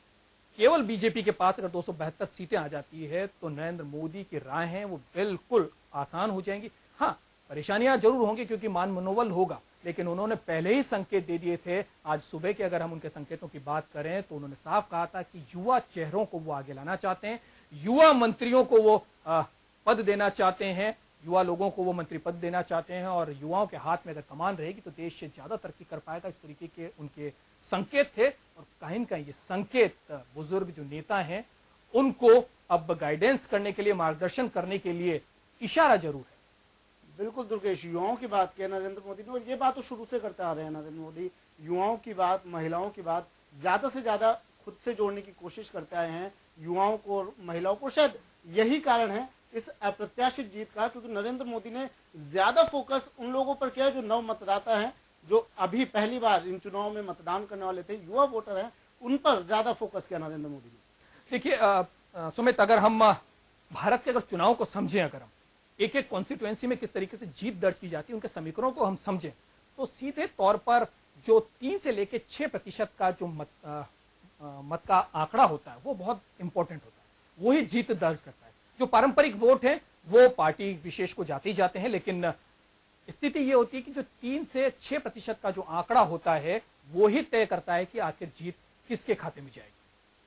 केवल बीजेपी के पास अगर 272 सीटें आ जाती है, तो नरेंद्र मोदी की राहें वो बिल्कुल आसान हो जाएंगी। हाँ, परेशानियां जरूर होंगी क्योंकि मान मनोबल होगा, लेकिन उन्होंने पहले ही संकेत दे दिए थे। आज सुबह के अगर हम उनके संकेतों की बात करें तो उन्होंने साफ कहा था कि युवा चेहरों को वो आगे लाना चाहते हैं, युवा मंत्रियों को वो पद देना चाहते हैं, युवा लोगों को वो मंत्री पद देना चाहते हैं, और युवाओं के हाथ में अगर कमान रहेगी तो देश से ज्यादा तरक्की कर पाएगा। इस तरीके के उनके संकेत थे, और कहीं न कहीं ये संकेत बुजुर्ग जो नेता हैं उनको अब गाइडेंस करने के लिए, मार्गदर्शन करने के लिए इशारा जरूर है। बिल्कुल दुर्गेश, युवाओं की बात की नरेंद्र मोदी ने, और ये बात तो शुरू से करते आ रहे हैं नरेंद्र मोदी। युवाओं की बात, महिलाओं की बात ज्यादा से ज्यादा खुद से जोड़ने की कोशिश करते आए हैं, युवाओं को और महिलाओं को। शायद यही कारण है इस अप्रत्याशित जीत का, क्योंकि नरेंद्र मोदी ने ज्यादा फोकस उन लोगों पर किया जो नव मतदाता हैं, जो अभी पहली बार इन चुनाव में मतदान करने वाले थे, युवा वोटर हैं, उन पर ज्यादा फोकस किया नरेंद्र मोदी ने। देखिए सुमित, अगर हम भारत के अगर चुनाव को समझें, अगर हम एक एक कॉन्स्टिट्यूएंसी में किस तरीके से जीत दर्ज की जाती है, उनके समीकरणों को हम समझें, तो सीधे तौर पर जो 3 से लेकर 6% का जो मत का आंकड़ा होता है वो बहुत इंपॉर्टेंट होता है, वही जीत दर्ज करता है। जो पारंपरिक वोट है वो पार्टी विशेष को जाते ही जाते हैं, लेकिन स्थिति ये होती है कि जो 3 से 6% का जो आंकड़ा होता है वो ही तय करता है कि आखिर जीत किसके खाते में जाएगी।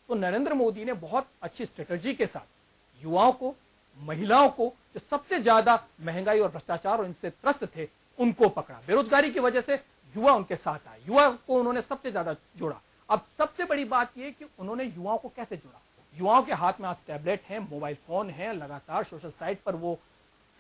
तो नरेंद्र मोदी ने बहुत अच्छी स्ट्रेटजी के साथ युवाओं को, महिलाओं को, जो सबसे ज्यादा महंगाई और भ्रष्टाचार और इनसे त्रस्त थे, उनको पकड़ा। बेरोजगारी की वजह से युवा उनके साथ आए, युवा को उन्होंने सबसे ज्यादा जोड़ा। अब सबसे बड़ी बात यह कि उन्होंने युवाओं को कैसे जोड़ा। युवाओं के हाथ में आज टैबलेट हैं, मोबाइल फोन है, लगातार सोशल साइट पर वो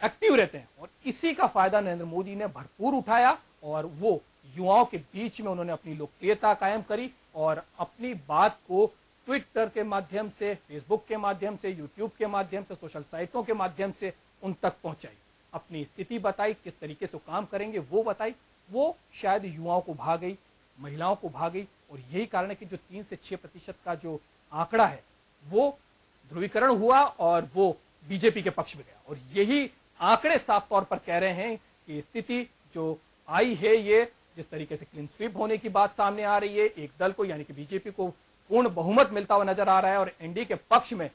एक्टिव रहते हैं, और इसी का फायदा नरेंद्र मोदी ने भरपूर उठाया, और वो युवाओं के बीच में उन्होंने अपनी लोकप्रियता कायम करी और अपनी बात को ट्विटर के माध्यम से, फेसबुक के माध्यम से, यूट्यूब के माध्यम से, सोशल साइटों के माध्यम से उन तक पहुंचाई, अपनी स्थिति बताई, किस तरीके से काम करेंगे वो बताई। वो शायद युवाओं को भा गई, महिलाओं को भा गई, और यही कारण है कि जो 3 से 6% का जो आंकड़ा है वो ध्रुवीकरण हुआ और वो बीजेपी के पक्ष में गया। और यही आंकड़े साफ तौर पर कह रहे हैं कि स्थिति जो आई है, ये जिस तरीके से क्लीन स्वीप होने की बात सामने आ रही है, एक दल को यानी कि बीजेपी को पूर्ण बहुमत मिलता हुआ नजर आ रहा है, और एनडीए के पक्ष में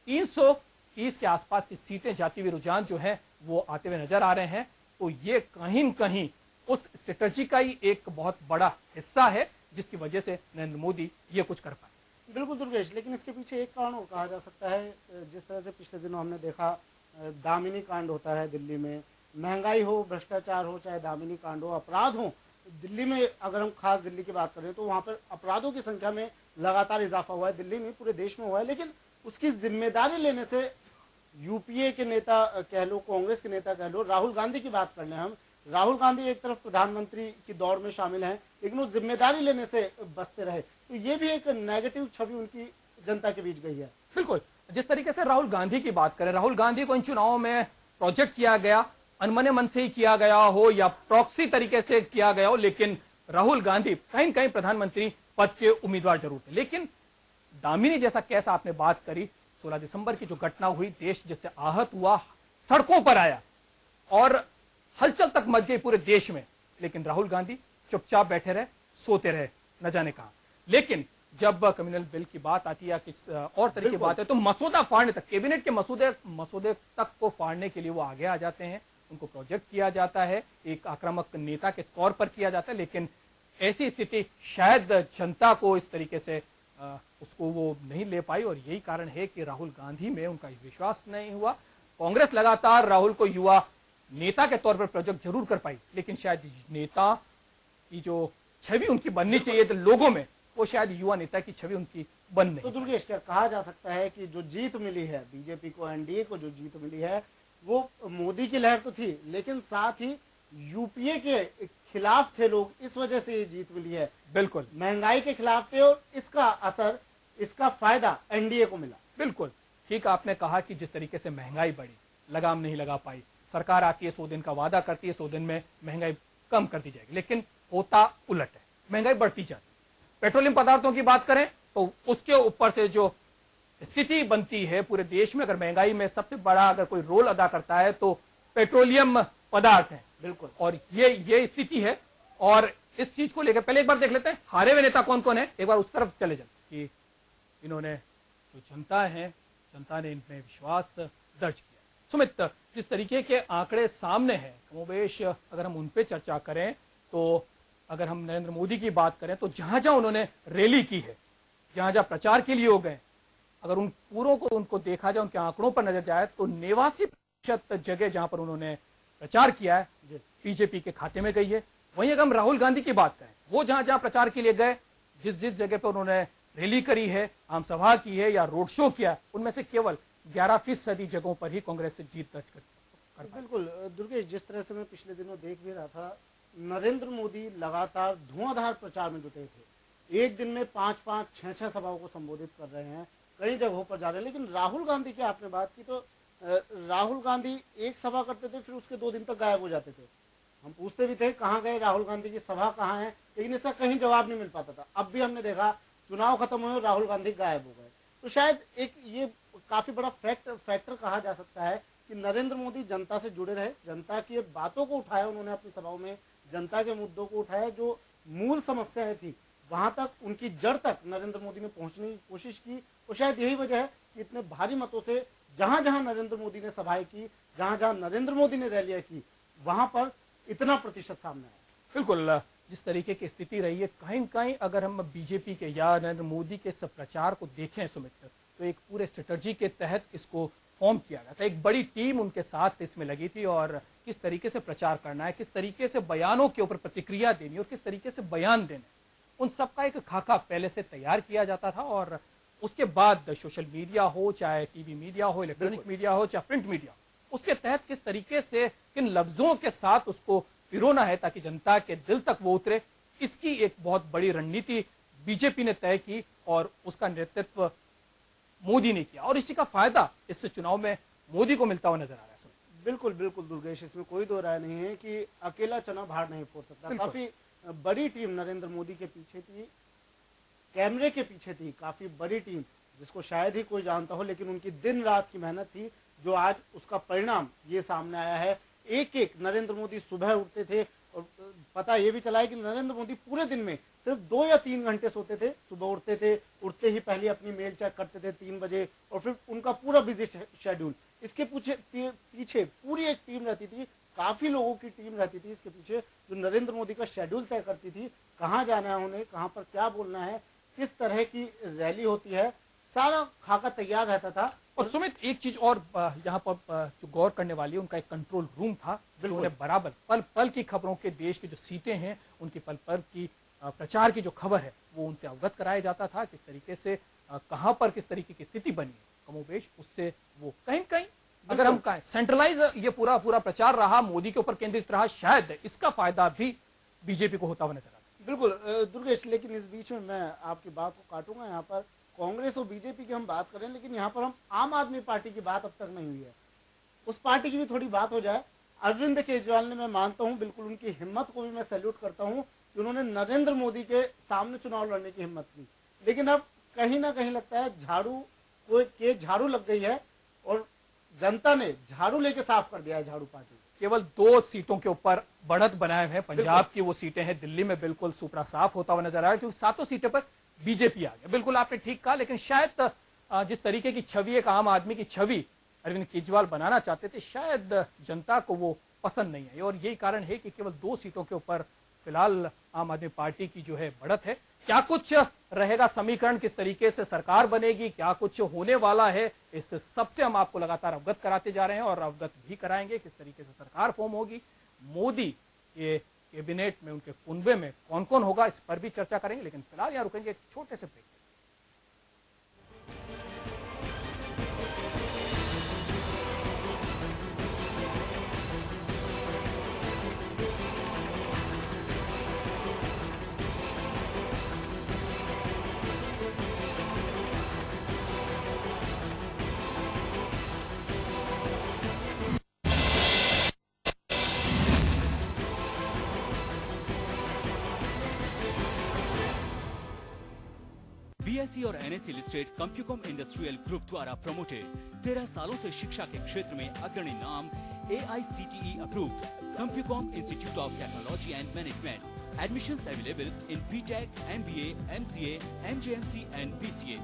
330 के आसपास की सीटें जाती हुई रुझान जो है वो आते हुए नजर आ रहे हैं। तो ये कहीं न कहीं उस स्ट्रेटजी का ही एक बहुत बड़ा हिस्सा है जिसकी वजह से नरेंद्र मोदी ये कुछ कर पाए। बिल्कुल दुर्गेश, लेकिन इसके पीछे एक कारण और कहा जा सकता है। जिस तरह से पिछले दिनों हमने देखा, दामिनी कांड होता है दिल्ली में, महंगाई हो, भ्रष्टाचार हो, चाहे दामिनी कांड हो, अपराध हो, दिल्ली में अगर हम खास दिल्ली की बात करें तो वहां पर अपराधों की संख्या में लगातार इजाफा हुआ है। दिल्ली में पूरे देश में हुआ है, लेकिन उसकी जिम्मेदारी लेने से यूपीए के नेता कह लो, कांग्रेस के नेता कह लो, राहुल गांधी की बात कर लें हम, राहुल गांधी एक तरफ प्रधानमंत्री की दौड़ में शामिल हैं, लेकिन वो जिम्मेदारी लेने से बचते रहे, तो ये भी एक नेगेटिव छवि उनकी जनता के बीच गई है। बिल्कुल, जिस तरीके से राहुल गांधी की बात करें, राहुल गांधी को इन चुनावों में प्रोजेक्ट किया गया, अनमने मन से ही किया गया हो या प्रॉक्सी तरीके से किया गया हो, लेकिन राहुल गांधी कहीं न कहीं प्रधानमंत्री पद के उम्मीदवार जरूर थे। लेकिन दामिनी जैसा केस आपने बात करी, 16 दिसंबर की जो घटना हुई, देश जिससे आहत हुआ, सड़कों पर आया और हलचल तक मच गई पूरे देश में, लेकिन राहुल गांधी चुपचाप बैठे रहे, सोते रहे, न जाने कहां। लेकिन जब कम्युनल बिल की बात आती है या किस और तरह की बात है, तो मसौदा फाड़ने तक, कैबिनेट के मसौदे तक को फाड़ने के लिए वो आगे आ जाते हैं, उनको प्रोजेक्ट किया जाता है, एक आक्रामक नेता के तौर पर किया जाता है। लेकिन ऐसी स्थिति शायद जनता को इस तरीके से उसको वो नहीं ले पाई, और यही कारण है कि राहुल गांधी में उनका विश्वास नहीं हुआ। कांग्रेस लगातार राहुल को युवा नेता के तौर पर प्रोजेक्ट जरूर कर पाई, लेकिन शायद नेता की जो छवि उनकी बननी चाहिए तो लोगों में, वो शायद युवा नेता की छवि उनकी बन नहीं। तो दुर्गेश, क्या कहा जा सकता है कि जो जीत मिली है बीजेपी को, एनडीए को जो जीत मिली है, वो मोदी की लहर तो थी, लेकिन साथ ही यूपीए के खिलाफ थे लोग, इस वजह से ये जीत मिली है। बिल्कुल, महंगाई के खिलाफ थे और इसका असर, इसका फायदा एनडीए को मिला। बिल्कुल ठीक आपने कहा कि जिस तरीके से महंगाई बढ़ी, लगाम नहीं लगा पाई, सरकार आती है 100 दिन का वादा करती है, 100 दिन में महंगाई कम कर दी जाएगी, लेकिन होता उलट है, महंगाई बढ़ती जाती है। पेट्रोलियम पदार्थों की बात करें तो उसके ऊपर से जो स्थिति बनती है पूरे देश में, अगर महंगाई में सबसे बड़ा अगर कोई रोल अदा करता है तो पेट्रोलियम पदार्थ है। बिल्कुल, और ये स्थिति है। और इस चीज को लेकर पहले एक बार देख लेते हैं हारे हुए नेता कौन कौन है, एक बार उस तरफ चले जाए कि इन्होंने जो जनता ने इनमें विश्वास दर्ज किया। सुमित, जिस तरीके के आंकड़े सामने हैं, कमोबेश अगर हम उन पे चर्चा करें तो अगर हम नरेंद्र मोदी की बात करें तो जहां जहां उन्होंने रैली की है, जहां जहां प्रचार के लिए हो गए, अगर उन पूरों को उनको देखा जाए, उनके आंकड़ों पर नजर जाए तो 89% जगह जहां पर उन्होंने प्रचार किया है बीजेपी के खाते में गई है। वहीं अगर हम राहुल गांधी की बात करें, वो जहां जहां प्रचार के लिए गए, जिस जगह पर उन्होंने रैली करी है, आम सभा की है या रोड शो किया, उनमें से केवल 11% जगहों पर ही कांग्रेस से जीत दर्ज कर। बिल्कुल दुर्गेश, जिस तरह से मैं पिछले दिनों देख भी रहा था, नरेंद्र मोदी लगातार धुआंधार प्रचार में जुटे थे। एक दिन में 5-5, 6-6 सभाओं को संबोधित कर रहे हैं, कई जगहों पर जा रहे हैं। लेकिन राहुल गांधी की आपने बात की तो राहुल गांधी एक सभा करते थे, फिर उसके 2 दिन तक गायब हो जाते थे। हम पूछते भी थे कहाँ गए राहुल गांधी की सभा कहाँ है, लेकिन इसका कहीं जवाब नहीं मिल पाता था। अब भी हमने देखा चुनाव खत्म हुए, राहुल गांधी गायब हो गए। तो शायद एक ये काफी बड़ा फैक्टर कहा जा सकता है कि नरेंद्र मोदी जनता से जुड़े रहे, जनता की बातों को उठाया उन्होंने अपनी सभाओं में, जनता के मुद्दों को उठाया, जो मूल समस्याएं थी वहां तक, उनकी जड़ तक नरेंद्र मोदी ने पहुंचने की कोशिश की। और शायद यही वजह है कि इतने भारी मतों से जहां जहां नरेंद्र मोदी ने सभाएं की, जहां जहां नरेंद्र मोदी ने रैलियां की, वहां पर इतना प्रतिशत सामने आया। बिल्कुल, जिस तरीके की स्थिति रही है, कहीं न कहीं अगर हम बीजेपी के या नरेंद्र मोदी के सब प्रचार को देखें सुमित, तो एक पूरे स्ट्रेटजी के तहत इसको फॉर्म किया गया था। एक बड़ी टीम उनके साथ इसमें लगी थी, और किस तरीके से प्रचार करना है, किस तरीके से बयानों के ऊपर प्रतिक्रिया देनी और किस तरीके से बयान देने, उन सबका एक खाका पहले से तैयार किया जाता था। और उसके बाद सोशल मीडिया हो, चाहे टीवी मीडिया हो, इलेक्ट्रॉनिक मीडिया हो, चाहे प्रिंट मीडिया, उसके तहत किस तरीके से किन लफ्जों के साथ उसको पिरोना है ताकि जनता के दिल तक वो उतरे, इसकी एक बहुत बड़ी रणनीति बीजेपी ने तय की और उसका नेतृत्व मोदी ने किया, और इसी का फायदा इस चुनाव में मोदी को मिलता हुआ नजर आ रहा है। बिल्कुल बिल्कुल दुर्गेश, इसमें कोई दो राय नहीं है कि अकेला चना भार नहीं फोड़ सकता। काफी बड़ी टीम नरेंद्र मोदी के पीछे थी, कैमरे के पीछे थी, काफी बड़ी टीम जिसको शायद ही कोई जानता हो, लेकिन उनकी दिन रात की मेहनत थी जो आज उसका परिणाम ये सामने आया है। एक नरेंद्र मोदी सुबह उठते थे, और पता ये भी चला है कि नरेंद्र मोदी पूरे दिन में सिर्फ 2 या 3 घंटे सोते थे। सुबह उठते थे, उठते ही पहले अपनी मेल चेक करते थे 3 बजे, और फिर उनका पूरा बिजी शेड्यूल। इसके पीछे पूरी एक टीम रहती थी, काफी लोगों की टीम रहती थी इसके पीछे, जो नरेंद्र मोदी का शेड्यूल तय करती थी, कहाँ जाना है उन्हें, कहाँ पर क्या बोलना है, किस तरह की रैली होती है, सारा खाका तैयार रहता था। और सुमित, एक चीज और यहाँ पर जो गौर करने वाली है, उनका एक कंट्रोल रूम था जो उन्हें बराबर पल पल की खबरों के, देश की जो सीटें हैं उनकी पल पल की प्रचार की जो खबर है वो उनसे अवगत कराया जाता था, किस तरीके से कहां पर किस तरीके की स्थिति बनी है कमोबेश, उससे वो कहीं कहीं अगर हम कहें सेंट्रलाइज ये पूरा प्रचार रहा, मोदी के ऊपर केंद्रित रहा, शायद इसका फायदा भी बीजेपी को होता हुआ नजर आता है। बिल्कुल दुर्गेश, लेकिन इस बीच में मैं आपकी बात को काटूंगा। यहाँ पर कांग्रेस और बीजेपी की हम बात करें, लेकिन यहाँ पर हम आम आदमी पार्टी की बात अब तक नहीं हुई है। उस पार्टी की भी थोड़ी बात हो जाए। अरविंद केजरीवाल ने, मैं मानता हूं, बिल्कुल उनकी हिम्मत को भी मैं सैल्यूट करता हूं कि उन्होंने नरेंद्र मोदी के सामने चुनाव लड़ने की हिम्मत की। लेकिन अब कहीं ना कहीं लगता है झाड़ू लग गई है और जनता ने झाड़ू लेके साफ कर दिया है झाड़ू पार्टी। केवल 2 सीटों के ऊपर बढ़त बनाए हुए हैं। पंजाब की वो सीटें हैं, दिल्ली में बिल्कुल सुपड़ा साफ होता हुआ नजर आ रहा है, क्योंकि 7 सीटों पर बीजेपी आ गया। बिल्कुल आपने ठीक कहा, लेकिन शायद जिस तरीके की छवि, एक आम आदमी की छवि अरविंद केजरीवाल बनाना चाहते थे, शायद जनता को वो पसंद नहीं आई, और यही कारण है कि केवल 2 सीटों के ऊपर फिलहाल आम आदमी पार्टी की जो है बढ़त है। क्या कुछ रहेगा समीकरण, किस तरीके से सरकार बनेगी, क्या कुछ होने वाला है, इस सबसे हम आपको लगातार अवगत कराते जा रहे हैं और अवगत भी कराएंगे। किस तरीके से सरकार फॉर्म होगी, मोदी के कैबिनेट में, उनके कुनबे में कौन कौन होगा, इस पर भी चर्चा करेंगे। लेकिन फिलहाल यहां रुकेंगे एक छोटे से ब्रेक। बीएसई और एनएससी लिस्टेड कंप्यूकॉम इंडस्ट्रियल ग्रुप द्वारा प्रमोटेड 13 सालों से शिक्षा के क्षेत्र में अग्रणी नाम AICTE approved Compucom institute of technology and management. Admissions available in B Tech, MBA, MCA, MJMC एंड BCA।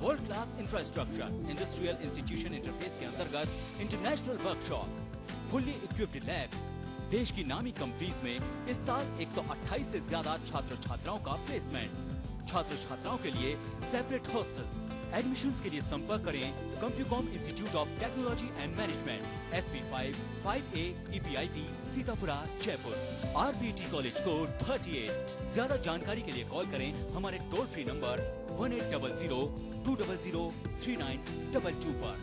World class infrastructure, industrial institution interface के अंतर्गत international workshop, fully equipped labs. देश की नामी कंपनीज में इस साल 128 से ज्यादा छात्र छात्राओं का प्लेसमेंट। छात्र छात्राओं के लिए सेपरेट हॉस्टल। एडमिशंस के लिए संपर्क करें Compucom institute of technology and management, SP5 5A EPIP, Sitapura, Jaipur. RBT college code 38। ज्यादा जानकारी के लिए कॉल करें हमारे टोल फ्री नंबर 1800-200-3922 पर।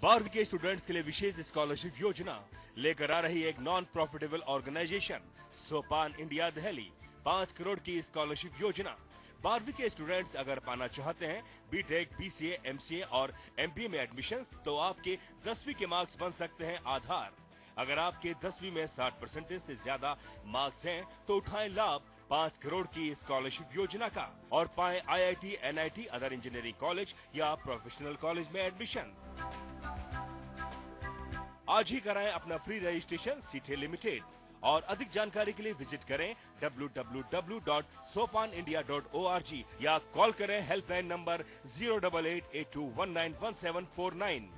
12वीं के स्टूडेंट्स के लिए विशेष स्कॉलरशिप योजना लेकर आ रही एक नॉन प्रॉफिटेबल ऑर्गेनाइजेशन सोपान इंडिया दिल्ली। 5 करोड़ की स्कॉलरशिप योजना। 12वीं के स्टूडेंट्स अगर पाना चाहते हैं बीटेक, BCA, MCA और MBA में एडमिशन, तो आपके 10वीं के मार्क्स बन सकते हैं आधार। अगर आपके 10वीं में 60% से ज्यादा मार्क्स हैं तो उठाएं लाभ 5 करोड़ की स्कॉलरशिप योजना का और पाएं IIT, NIT, other engineering college या प्रोफेशनल कॉलेज में एडमिशन। आज ही कराएं अपना फ्री रजिस्ट्रेशन, सीटें लिमिटेड। और अधिक जानकारी के लिए विजिट करें www.sopanindia.org या कॉल करें हेल्पलाइन नंबर 08882191749।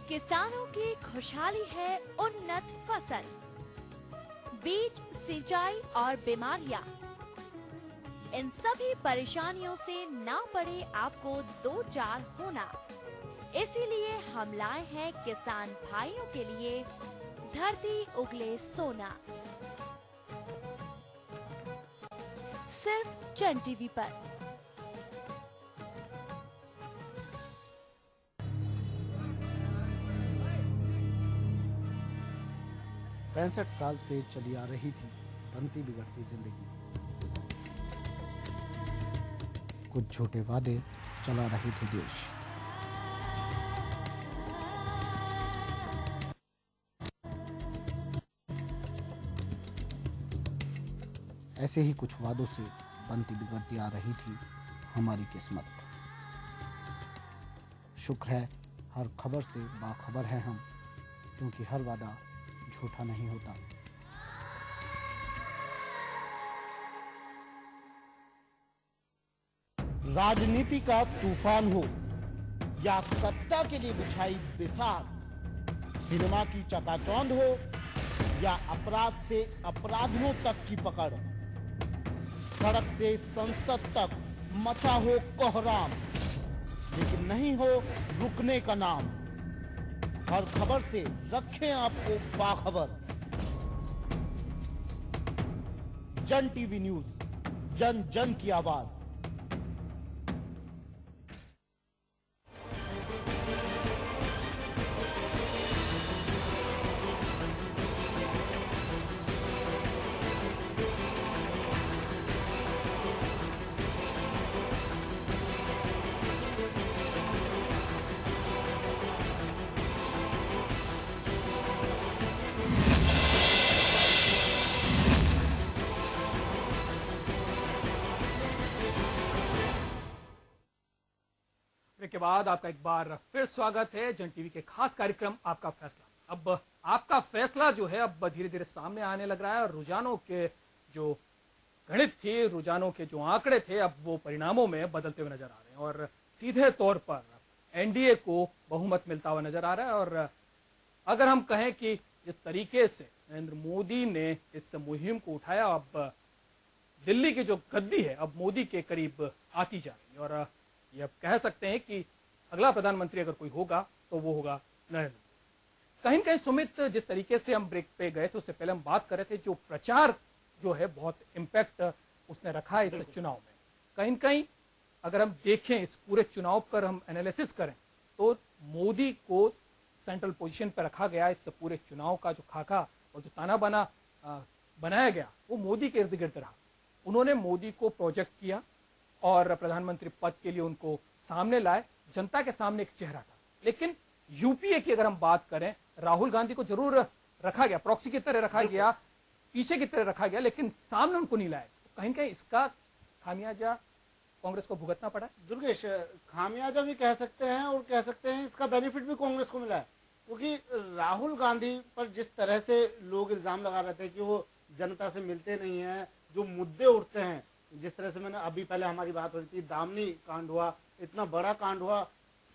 किसानों की खुशहाली है उन्नत फसल, बीज, सिंचाई और बीमारियां, इन सभी परेशानियों से ना पड़े आपको 2-4 होना। इसीलिए हम लाए हैं किसान भाइयों के लिए धरती उगले सोना, सिर्फ जन टीवी पर। पैंसठ साल से चली आ रही थी बनती बिगड़ती जिंदगी। कुछ झूठे वादे चला रहे थे देश। ऐसे ही कुछ वादों से बनती बिगड़ती आ रही थी हमारी किस्मत। शुक्र है हर खबर से बाखबर है हम, क्योंकि हर वादा झूठा नहीं होता। राजनीति का तूफान हो या सत्ता के लिए बिछाई बिसात, सिनेमा की चकाचौंध हो या अपराध से अपराधियों तक की पकड़, सड़क से संसद तक मचा हो कोहराम, लेकिन नहीं हो रुकने का नाम। हर खबर से रखें आपको बाखबर। जन टीवी न्यूज, जन जन की आवाज। बाद आपका एक बार फिर स्वागत है जन टीवी के खास कार्यक्रम आपका फैसला। अब आपका फैसला जो है अब धीरे धीरे सामने आने लग रहा है और रुझानों के जो गणित थे, रुझानों के जो आंकड़े थे, अब वो परिणामों में बदलते हुए नजर आ रहे हैं और सीधे तौर पर एनडीए को बहुमत मिलता हुआ नजर आ रहा है। और अगर हम कहें कि जिस तरीके से नरेंद्र मोदी ने इस मुहिम को उठाया, अब दिल्ली की जो गद्दी है अब मोदी के करीब आती जा रही है और ये अब कह सकते हैं कि अगला प्रधानमंत्री अगर कोई होगा तो वो होगा नरेंद्र मोदी। कहीं कहीं सुमित, जिस तरीके से हम ब्रेक पे गए थे उससे पहले हम बात कर रहे थे, जो प्रचार जो है बहुत इंपैक्ट उसने रखा है इस चुनाव में। कहीं कहीं अगर हम देखें इस पूरे चुनाव पर हम एनालिसिस करें तो मोदी को सेंट्रल पोजीशन पर रखा गया। इस पूरे चुनाव का जो खाका और जो ताना बाना बनाया गया वो मोदी के इर्द गिर्द रहा। उन्होंने मोदी को प्रोजेक्ट किया और प्रधानमंत्री पद के लिए उनको सामने लाए। जनता के सामने एक चेहरा था। लेकिन यूपीए की अगर हम बात करें, राहुल गांधी को जरूर रखा गया, प्रॉक्सी की तरह रखा गया, पीछे की तरह रखा गया, लेकिन सामने उनको नहीं लाया। तो कहीं कहीं इसका खामियाजा कांग्रेस को भुगतना पड़ा। दुर्गेश, खामियाजा भी कह सकते हैं और कह सकते हैं इसका बेनिफिट भी कांग्रेस को मिला है, क्योंकि राहुल गांधी पर जिस तरह से लोग इल्जाम लगा रहे थे कि वो जनता से मिलते नहीं है, जो मुद्दे उठते हैं, जिस तरह से मैंने अभी पहले हमारी बात हो रही थी, दामनी कांड हुआ, इतना बड़ा कांड हुआ,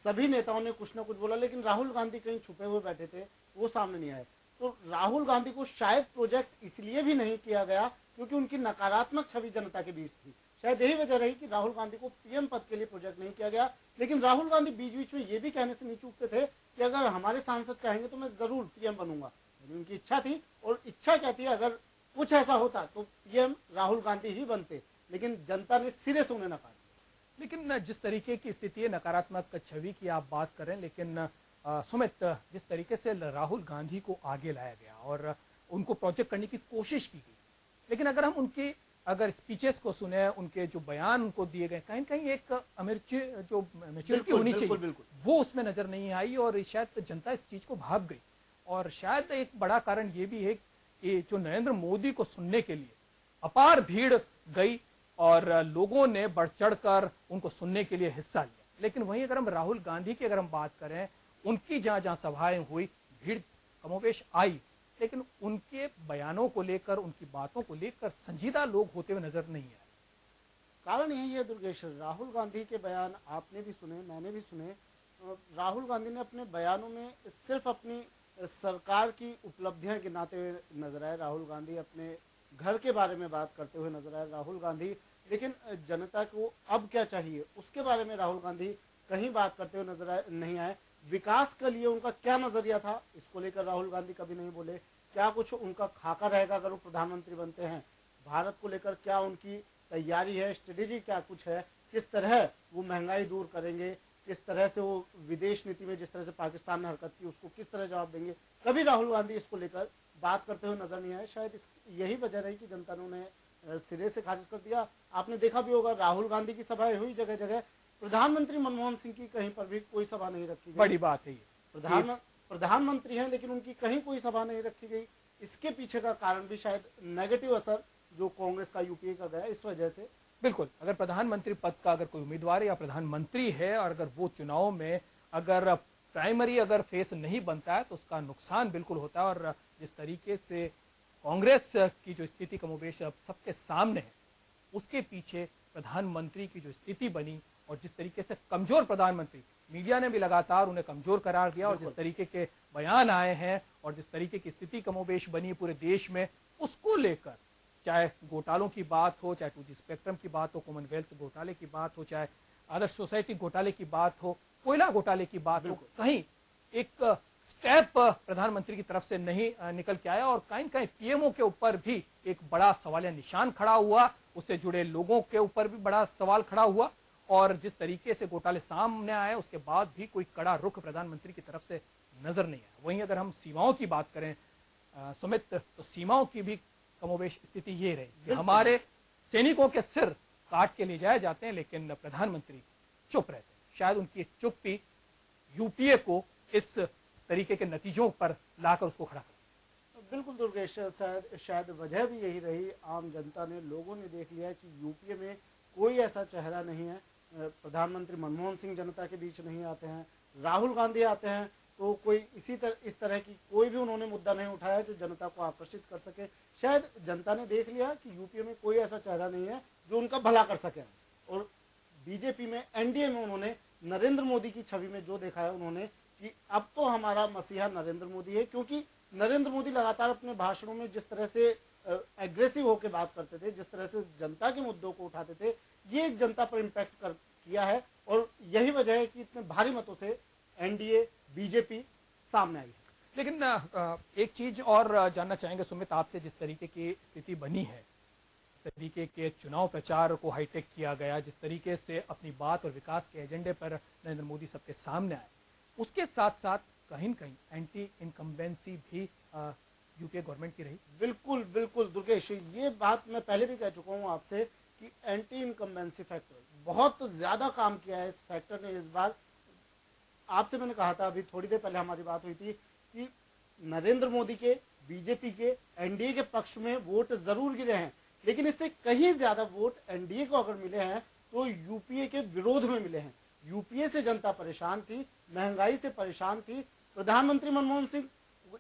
सभी नेताओं ने कुछ ना कुछ बोला, लेकिन राहुल गांधी कहीं छुपे हुए बैठे थे, वो सामने नहीं आए। तो राहुल गांधी को शायद प्रोजेक्ट इसलिए भी नहीं किया गया क्योंकि उनकी नकारात्मक छवि जनता के बीच थी। शायद यही वजह रही कि राहुल गांधी को पीएम पद के लिए प्रोजेक्ट नहीं किया गया। लेकिन राहुल गांधी बीच बीच में ये भी कहने से नहीं चूकते थे कि अगर हमारे सांसद चाहेंगे तो मैं जरूर पीएम बनूंगा। उनकी इच्छा थी, और इच्छा क्या थी, अगर कुछ ऐसा होता तो पीएम राहुल गांधी ही बनते, लेकिन जनता ने सिरे से उन्हें नकार दिया। लेकिन जिस तरीके की स्थिति है, नकारात्मक छवि की आप बात करें, लेकिन सुमित, जिस तरीके से राहुल गांधी को आगे लाया गया और उनको प्रोजेक्ट करने की कोशिश की गई, लेकिन अगर हम उनके स्पीचेस को सुने, उनके जो बयान उनको दिए गए, कहीं कहीं एक जो मैच्योरिटी होनी चाहिए वो उसमें नजर नहीं आई और शायद जनता इस चीज को भाग गई। और शायद एक बड़ा कारण ये भी है कि जो नरेंद्र मोदी को सुनने के लिए अपार भीड़ गई और लोगों ने बढ़ चढ़कर उनको सुनने के लिए हिस्सा लिया। लेकिन वहीं अगर हम राहुल गांधी की अगर हम बात करें, उनकी जहां जहां सभाएं हुई, भीड़ कमोवेश आई, लेकिन उनके बयानों को लेकर, उनकी बातों को लेकर संजीदा लोग होते हुए नजर नहीं आए। कारण यही है दुर्गेश, राहुल गांधी के बयान आपने भी सुने, मैंने भी सुने। राहुल गांधी ने अपने बयानों में सिर्फ अपनी सरकार की उपलब्धियां गिनाते हुए नजर आए। राहुल गांधी अपने घर के बारे में बात करते हुए नजर आए राहुल गांधी, लेकिन जनता को अब क्या चाहिए उसके बारे में राहुल गांधी कहीं बात करते हुए नजर नहीं आए। विकास के लिए उनका क्या नजरिया था, इसको लेकर राहुल गांधी कभी नहीं बोले। क्या कुछ उनका खाका रहेगा अगर वो प्रधानमंत्री बनते हैं, भारत को लेकर क्या उनकी तैयारी है, स्ट्रेटेजी क्या कुछ है, किस तरह वो महंगाई दूर करेंगे, किस तरह से वो विदेश नीति में जिस तरह से पाकिस्तान ने हरकत की उसको किस तरह जवाब देंगे, कभी राहुल गांधी इसको लेकर बात करते हुए नजर नहीं आए। शायद यही वजह रही कि जनता ने उन्हें सिरे से खारिज कर दिया। आपने देखा भी होगा, राहुल गांधी की सभाएं हुई जगह जगह, प्रधानमंत्री मनमोहन सिंह की कहीं पर भी कोई सभा नहीं रखी गई। बड़ी बात है ये, प्रधानमंत्री हैं लेकिन उनकी कहीं कोई सभा नहीं रखी गई। इसके पीछे का कारण भी शायद नेगेटिव असर जो कांग्रेस का यूपीए का गया, इस वजह से। बिल्कुल, अगर प्रधानमंत्री पद का अगर कोई उम्मीदवार या प्रधानमंत्री है और अगर वो चुनाव में अगर प्राइमरी अगर फेस नहीं बनता है तो उसका नुकसान बिल्कुल होता है। और जिस तरीके से कांग्रेस की जो स्थिति कमोबेश अब सबके सामने है, उसके पीछे प्रधानमंत्री की जो स्थिति बनी और जिस तरीके से कमजोर प्रधानमंत्री, मीडिया ने भी लगातार उन्हें कमजोर करार दिया और जिस तरीके के बयान आए हैं और जिस तरीके की स्थिति कमोबेश बनी पूरे देश में, उसको लेकर चाहे घोटालों की बात हो, चाहे 2G स्पेक्ट्रम की बात हो, कॉमनवेल्थ घोटाले की बात हो, चाहे आदर्श सोसाइटी घोटाले की बात हो, कोयला घोटाले की बात हो, कहीं एक स्टेप प्रधानमंत्री की तरफ से नहीं निकल के आया और कहीं कहीं पीएमओ के ऊपर भी एक बड़ा सवालिया निशान खड़ा हुआ, उससे जुड़े लोगों के ऊपर भी बड़ा सवाल खड़ा हुआ। और जिस तरीके से घोटाले सामने आए उसके बाद भी कोई कड़ा रुख प्रधानमंत्री की तरफ से नजर नहीं आया। वहीं अगर हम सीमाओं की बात करें सुमित, तो सीमाओं की भी कमोबेश स्थिति ये रही कि हमारे सैनिकों के सिर काट के ले जाए जाते हैं लेकिन प्रधानमंत्री चुप रहते हैं। शायद उनकी चुप्पी यूपीए को इस तरीके के नतीजों पर लाकर उसको खड़ा कर। बिल्कुल दुर्गेश, शायद वजह भी यही रही। आम जनता ने, लोगों ने देख लिया कि यूपीए में कोई ऐसा चेहरा नहीं है प्रधानमंत्री मनमोहन सिंह जनता के बीच नहीं आते हैं, राहुल गांधी आते हैं तो कोई इस तरह की कोई भी उन्होंने मुद्दा नहीं उठाया जो जनता को आकर्षित कर सके। शायद जनता ने देख लिया कि यूपीए में कोई ऐसा चेहरा नहीं है जो उनका भला कर सके, और बीजेपी में, एनडीए में उन्होंने नरेंद्र मोदी की छवि में जो देखा है उन्होंने कि अब तो हमारा मसीहा नरेंद्र मोदी है, क्योंकि नरेंद्र मोदी लगातार अपने भाषणों में जिस तरह से एग्रेसिव होकर बात करते थे, जिस तरह से जनता के मुद्दों को उठाते थे, ये जनता पर इम्पैक्ट किया है और यही वजह है कि इतने भारी मतों से एनडीए बीजेपी सामने आई है। लेकिन एक चीज और जानना चाहेंगे सुमित आपसे, जिस तरीके की स्थिति बनी है, जिस तरीके के चुनाव प्रचार को हाईटेक किया गया, जिस तरीके से अपनी बात और विकास के एजेंडे पर नरेंद्र मोदी सबके सामने आए, उसके साथ साथ कहीं न कहीं एंटी इनकम्बेंसी भी यूपीए गवर्नमेंट की रही। बिल्कुल बिल्कुल दुर्गेश, ये बात मैं पहले भी कह चुका हूं आपसे कि एंटी इनकम्बेंसी फैक्टर बहुत ज्यादा काम किया है इस फैक्टर ने इस बार। आपसे मैंने कहा था, अभी थोड़ी देर पहले हमारी बात हुई थी कि नरेंद्र मोदी के, बीजेपी के, एनडीए के पक्ष में वोट जरूर गिरे हैं, लेकिन इससे कहीं ज्यादा वोट एनडीए को अगर मिले हैं तो यूपीए के विरोध में मिले हैं। यूपीए से जनता परेशान थी, महंगाई से परेशान थी। प्रधानमंत्री मनमोहन सिंह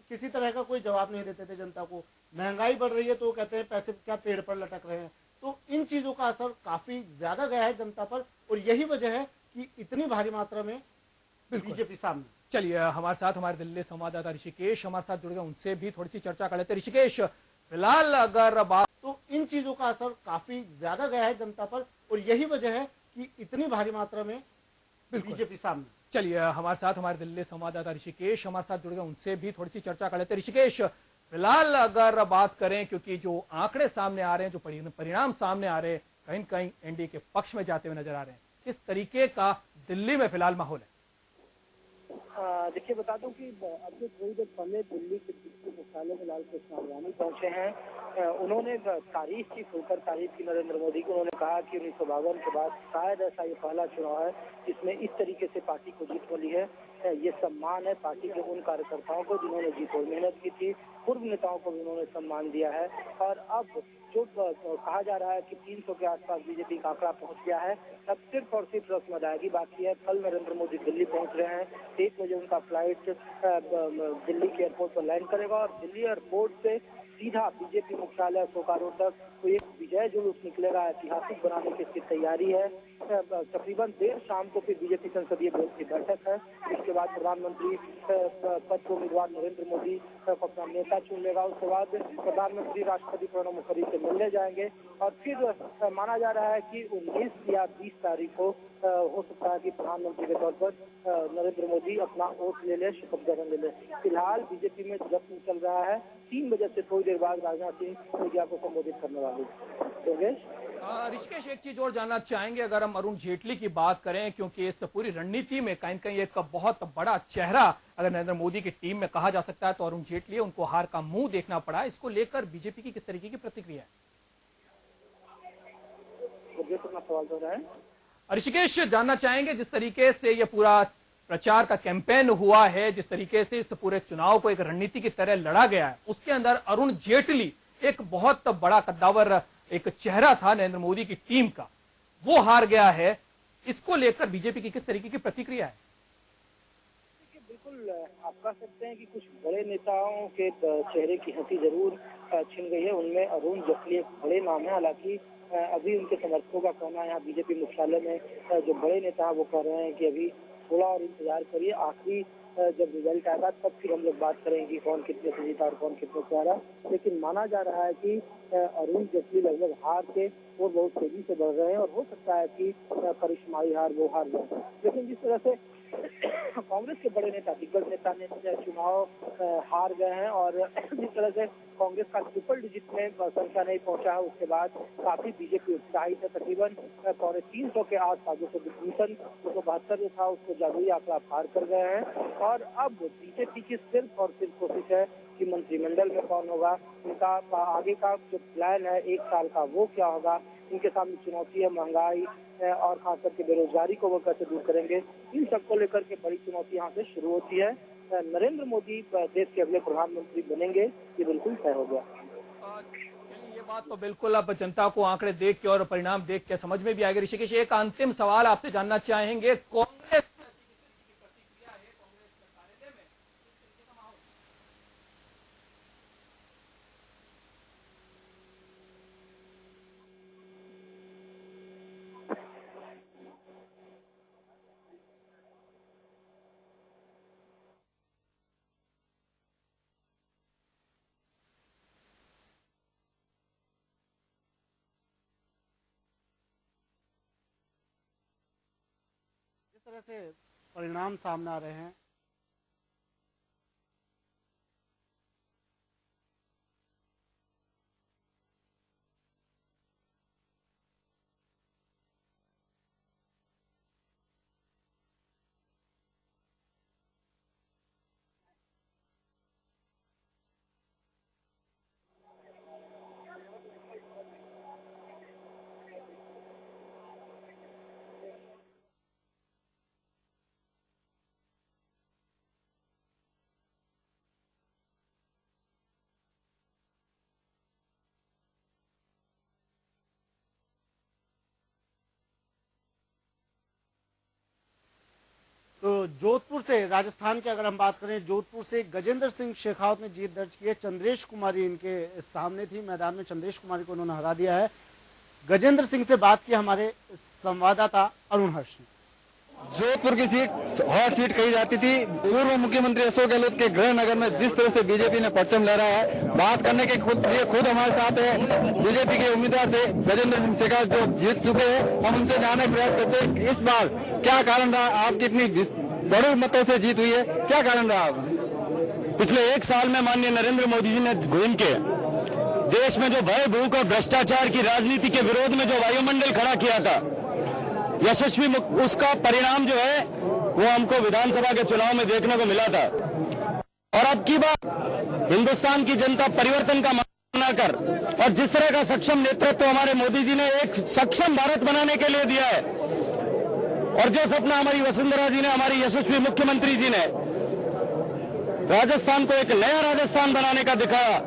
किसी तरह का कोई जवाब नहीं देते थे जनता को। महंगाई बढ़ रही है तो कहते हैं पैसे क्या पेड़ पर लटक रहे हैं। तो इन चीजों का असर काफी ज्यादा गया है जनता पर, और यही वजह है कि इतनी भारी मात्रा में बीजेपी सामने। चलिए, हमारे साथ हमारे दिल्ली संवाददाता ऋषिकेश हमारे साथ जुड़ गए, उनसे भी थोड़ी सी चर्चा कर लेते हैं। ऋषिकेश, फिलहाल अगर बात, तो इन चीजों का असर काफी ज्यादा गया है जनता पर, और यही वजह है कि इतनी भारी मात्रा में बीजेपी सामने। चलिए, हमारे साथ हमारे दिल्ली संवाददाता ऋषिकेश हमारे साथ जुड़ गए, उनसे भी थोड़ी सी चर्चा कर लेते हैं। ऋषिकेश, फिलहाल अगर बात करें, क्योंकि जो आंकड़े सामने आ रहे हैं, जो परिणाम सामने आ रहे हैं, कहीं न कहीं एनडीए के पक्ष में जाते हुए नजर आ रहे हैं, किस तरीके का दिल्ली में फिलहाल माहौल है? देखिए, बता दूं कि अभी थोड़ी देर पहले दिल्ली के मुख्यालय में लाल कृष्ण आडवाणी पहुंचे हैं। उन्होंने तारीफ की, खुलकर तारीफ की नरेंद्र मोदी को। उन्होंने कहा कि 1952 के बाद शायद ऐसा ये पहला चुनाव है जिसमें इस तरीके से पार्टी को जीत मिली है। ये सम्मान है पार्टी के उन कार्यकर्ताओं को जिन्होंने जी तोड़ मेहनत की थी। पूर्व नेताओं को भी उन्होंने सम्मान दिया है। और अब जो कहा जा रहा है कि 300 के आसपास बीजेपी का आंकड़ा पहुंच गया है, अब सिर्फ और सिर्फ रस्म अदायगी बाकी है। कल नरेंद्र मोदी दिल्ली पहुंच रहे हैं। 1 बजे उनका फ्लाइट दिल्ली के एयरपोर्ट पर लैंड करेगा और दिल्ली एयरपोर्ट से सीधा बीजेपी मुख्यालय अशोका रोड तक तो एक विजय जुलूस निकलेगा। ऐतिहासिक बनाने की इसकी तैयारी है। तकरीबन देर शाम को फिर बीजेपी संसदीय बोर्ड की बैठक है। इसके बाद प्रधानमंत्री पद के उम्मीदवार नरेंद्र मोदी अपना नेता चुन लेगा। उसके बाद प्रधानमंत्री राष्ट्रपति प्रणब मुखर्जी से मिलने जाएंगे और फिर माना जा रहा है कि 19 या 20 तारीख को हो सकता है कि प्रधानमंत्री के तौर पर नरेंद्र मोदी अपना ओथ ले ले, शपथ ग्रहण ले ले। फिलहाल बीजेपी में जश्न चल रहा है। 3 बजे से थोड़ी देर बाद राजनाथ सिंह मीडिया को संबोधित करने वाले। ऋषिकेश, एक चीज और जानना चाहेंगे, अगर हम अरुण जेटली की बात करें, क्योंकि इस पूरी रणनीति में कहीं कहीं एक बहुत बड़ा चेहरा अगर नरेंद्र मोदी की टीम में कहा जा सकता है तो अरुण जेटली, उनको हार का मुंह देखना पड़ा। इसको लेकर बीजेपी की किस तरीके की प्रतिक्रिया है? सवाल हो रहा है ऋषिकेश, जानना चाहेंगे जिस तरीके से ये पूरा प्रचार का कैंपेन हुआ है, जिस तरीके से इस पूरे चुनाव को एक रणनीति की तरह लड़ा गया है, उसके अंदर अरुण जेटली एक बहुत बड़ा कद्दावर एक चेहरा था नरेंद्र मोदी की टीम का, वो हार गया है। इसको लेकर बीजेपी की किस तरीके की प्रतिक्रिया है? बिल्कुल, आप कह सकते हैं कि कुछ बड़े नेताओं के चेहरे की हंसी जरूर छिन गई है। उनमें अरुण जेटली एक बड़े नाम है। हालांकि अभी उनके समर्थकों का कहना है, यहाँ बीजेपी मुख्यालय में जो बड़े नेता है वो कह रहे हैं कि अभी थोड़ा और इंतजार करिए, आखिरी जब रिजल्ट आएगा तब फिर हम लोग बात करेंगे कौन कितने से जीता और कौन कितने से हारा। लेकिन माना जा रहा है कि अरुण जेटली लगभग हार के वो बहुत तेजी से बढ़ रहे हैं और हो सकता है कि करिश्माई हार वो हार जाए। लेकिन जिस तरह से कांग्रेस के बड़े नेता, दिग्गज नेता ने चुनाव हार गए हैं और जिस तरह से कांग्रेस का ट्रिपल डिजिट में संख्या नहीं पहुंचा है, उसके बाद काफी बीजेपी उत्साहित है। तकरीबन 350 के आसपास, 272 जो था उसको जादुई आंकड़ा पार कर गए हैं। और अब बीजेपी की सिर्फ और सिर्फ कोशिश है कि मंत्रिमंडल में कौन होगा, उनका आगे का जो प्लान है 1 साल का वो क्या होगा। इनके सामने चुनौती है महंगाई और खास करके बेरोजगारी को वो कैसे दूर करेंगे। इन सबको लेकर के बड़ी चुनौती यहाँ से शुरू होती है। नरेंद्र मोदी देश के अगले प्रधानमंत्री बनेंगे, ये बिल्कुल तय हो गया। चलिए, ये बात तो बिल्कुल अब जनता को आंकड़े देख के और परिणाम देख के समझ में भी आएगा। ऋषिकेश, एक अंतिम सवाल आपसे जानना चाहेंगे, कांग्रेस प्रतिक्रिया है कांग्रेस कार्यालय में किस तरीके का माहौल? जिस तरह से परिणाम सामने आ रहे हैं, तो जोधपुर से, राजस्थान की अगर हम बात करें, जोधपुर से गजेंद्र सिंह शेखावत ने जीत दर्ज की है। चंद्रेश कुमारी इनके सामने थी मैदान में, चंद्रेश कुमारी को उन्होंने हरा दिया है। गजेंद्र सिंह से बात की हमारे संवाददाता अरुण हर्ष ने। जोधपुर की सीट हॉट सीट कही जाती थी। पूर्व मुख्यमंत्री अशोक गहलोत के गृह नगर में जिस तरह से बीजेपी ने परचम लहराया है, बात करने के लिए खुद हमारे साथ है बीजेपी के उम्मीदवार थे गजेंद्र सिंह शेखावत, जो जीत चुके हैं। हम उनसे जानने का प्रयास करते हैं इस बार क्या कारण रहा, आपकी इतनी बड़े मतों से जीत हुई है, क्या कारण रहा? पिछले एक साल में माननीय नरेंद्र मोदी जी ने घूम के देश में जो भय, भूख और भ्रष्टाचार की राजनीति के विरोध में जो वायुमंडल खड़ा किया था, यशस्वी, उसका परिणाम जो है वो हमको विधानसभा के चुनाव में देखने को मिला था। और अब की बार हिंदुस्तान की जनता परिवर्तन का मामला कर और जिस तरह का सक्षम नेतृत्व हमारे मोदी जी ने एक सक्षम भारत बनाने के लिए दिया है, और जो सपना हमारी वसुंधरा जी ने, हमारी यशस्वी मुख्यमंत्री जी ने राजस्थान को एक नया राजस्थान बनाने का दिखाया,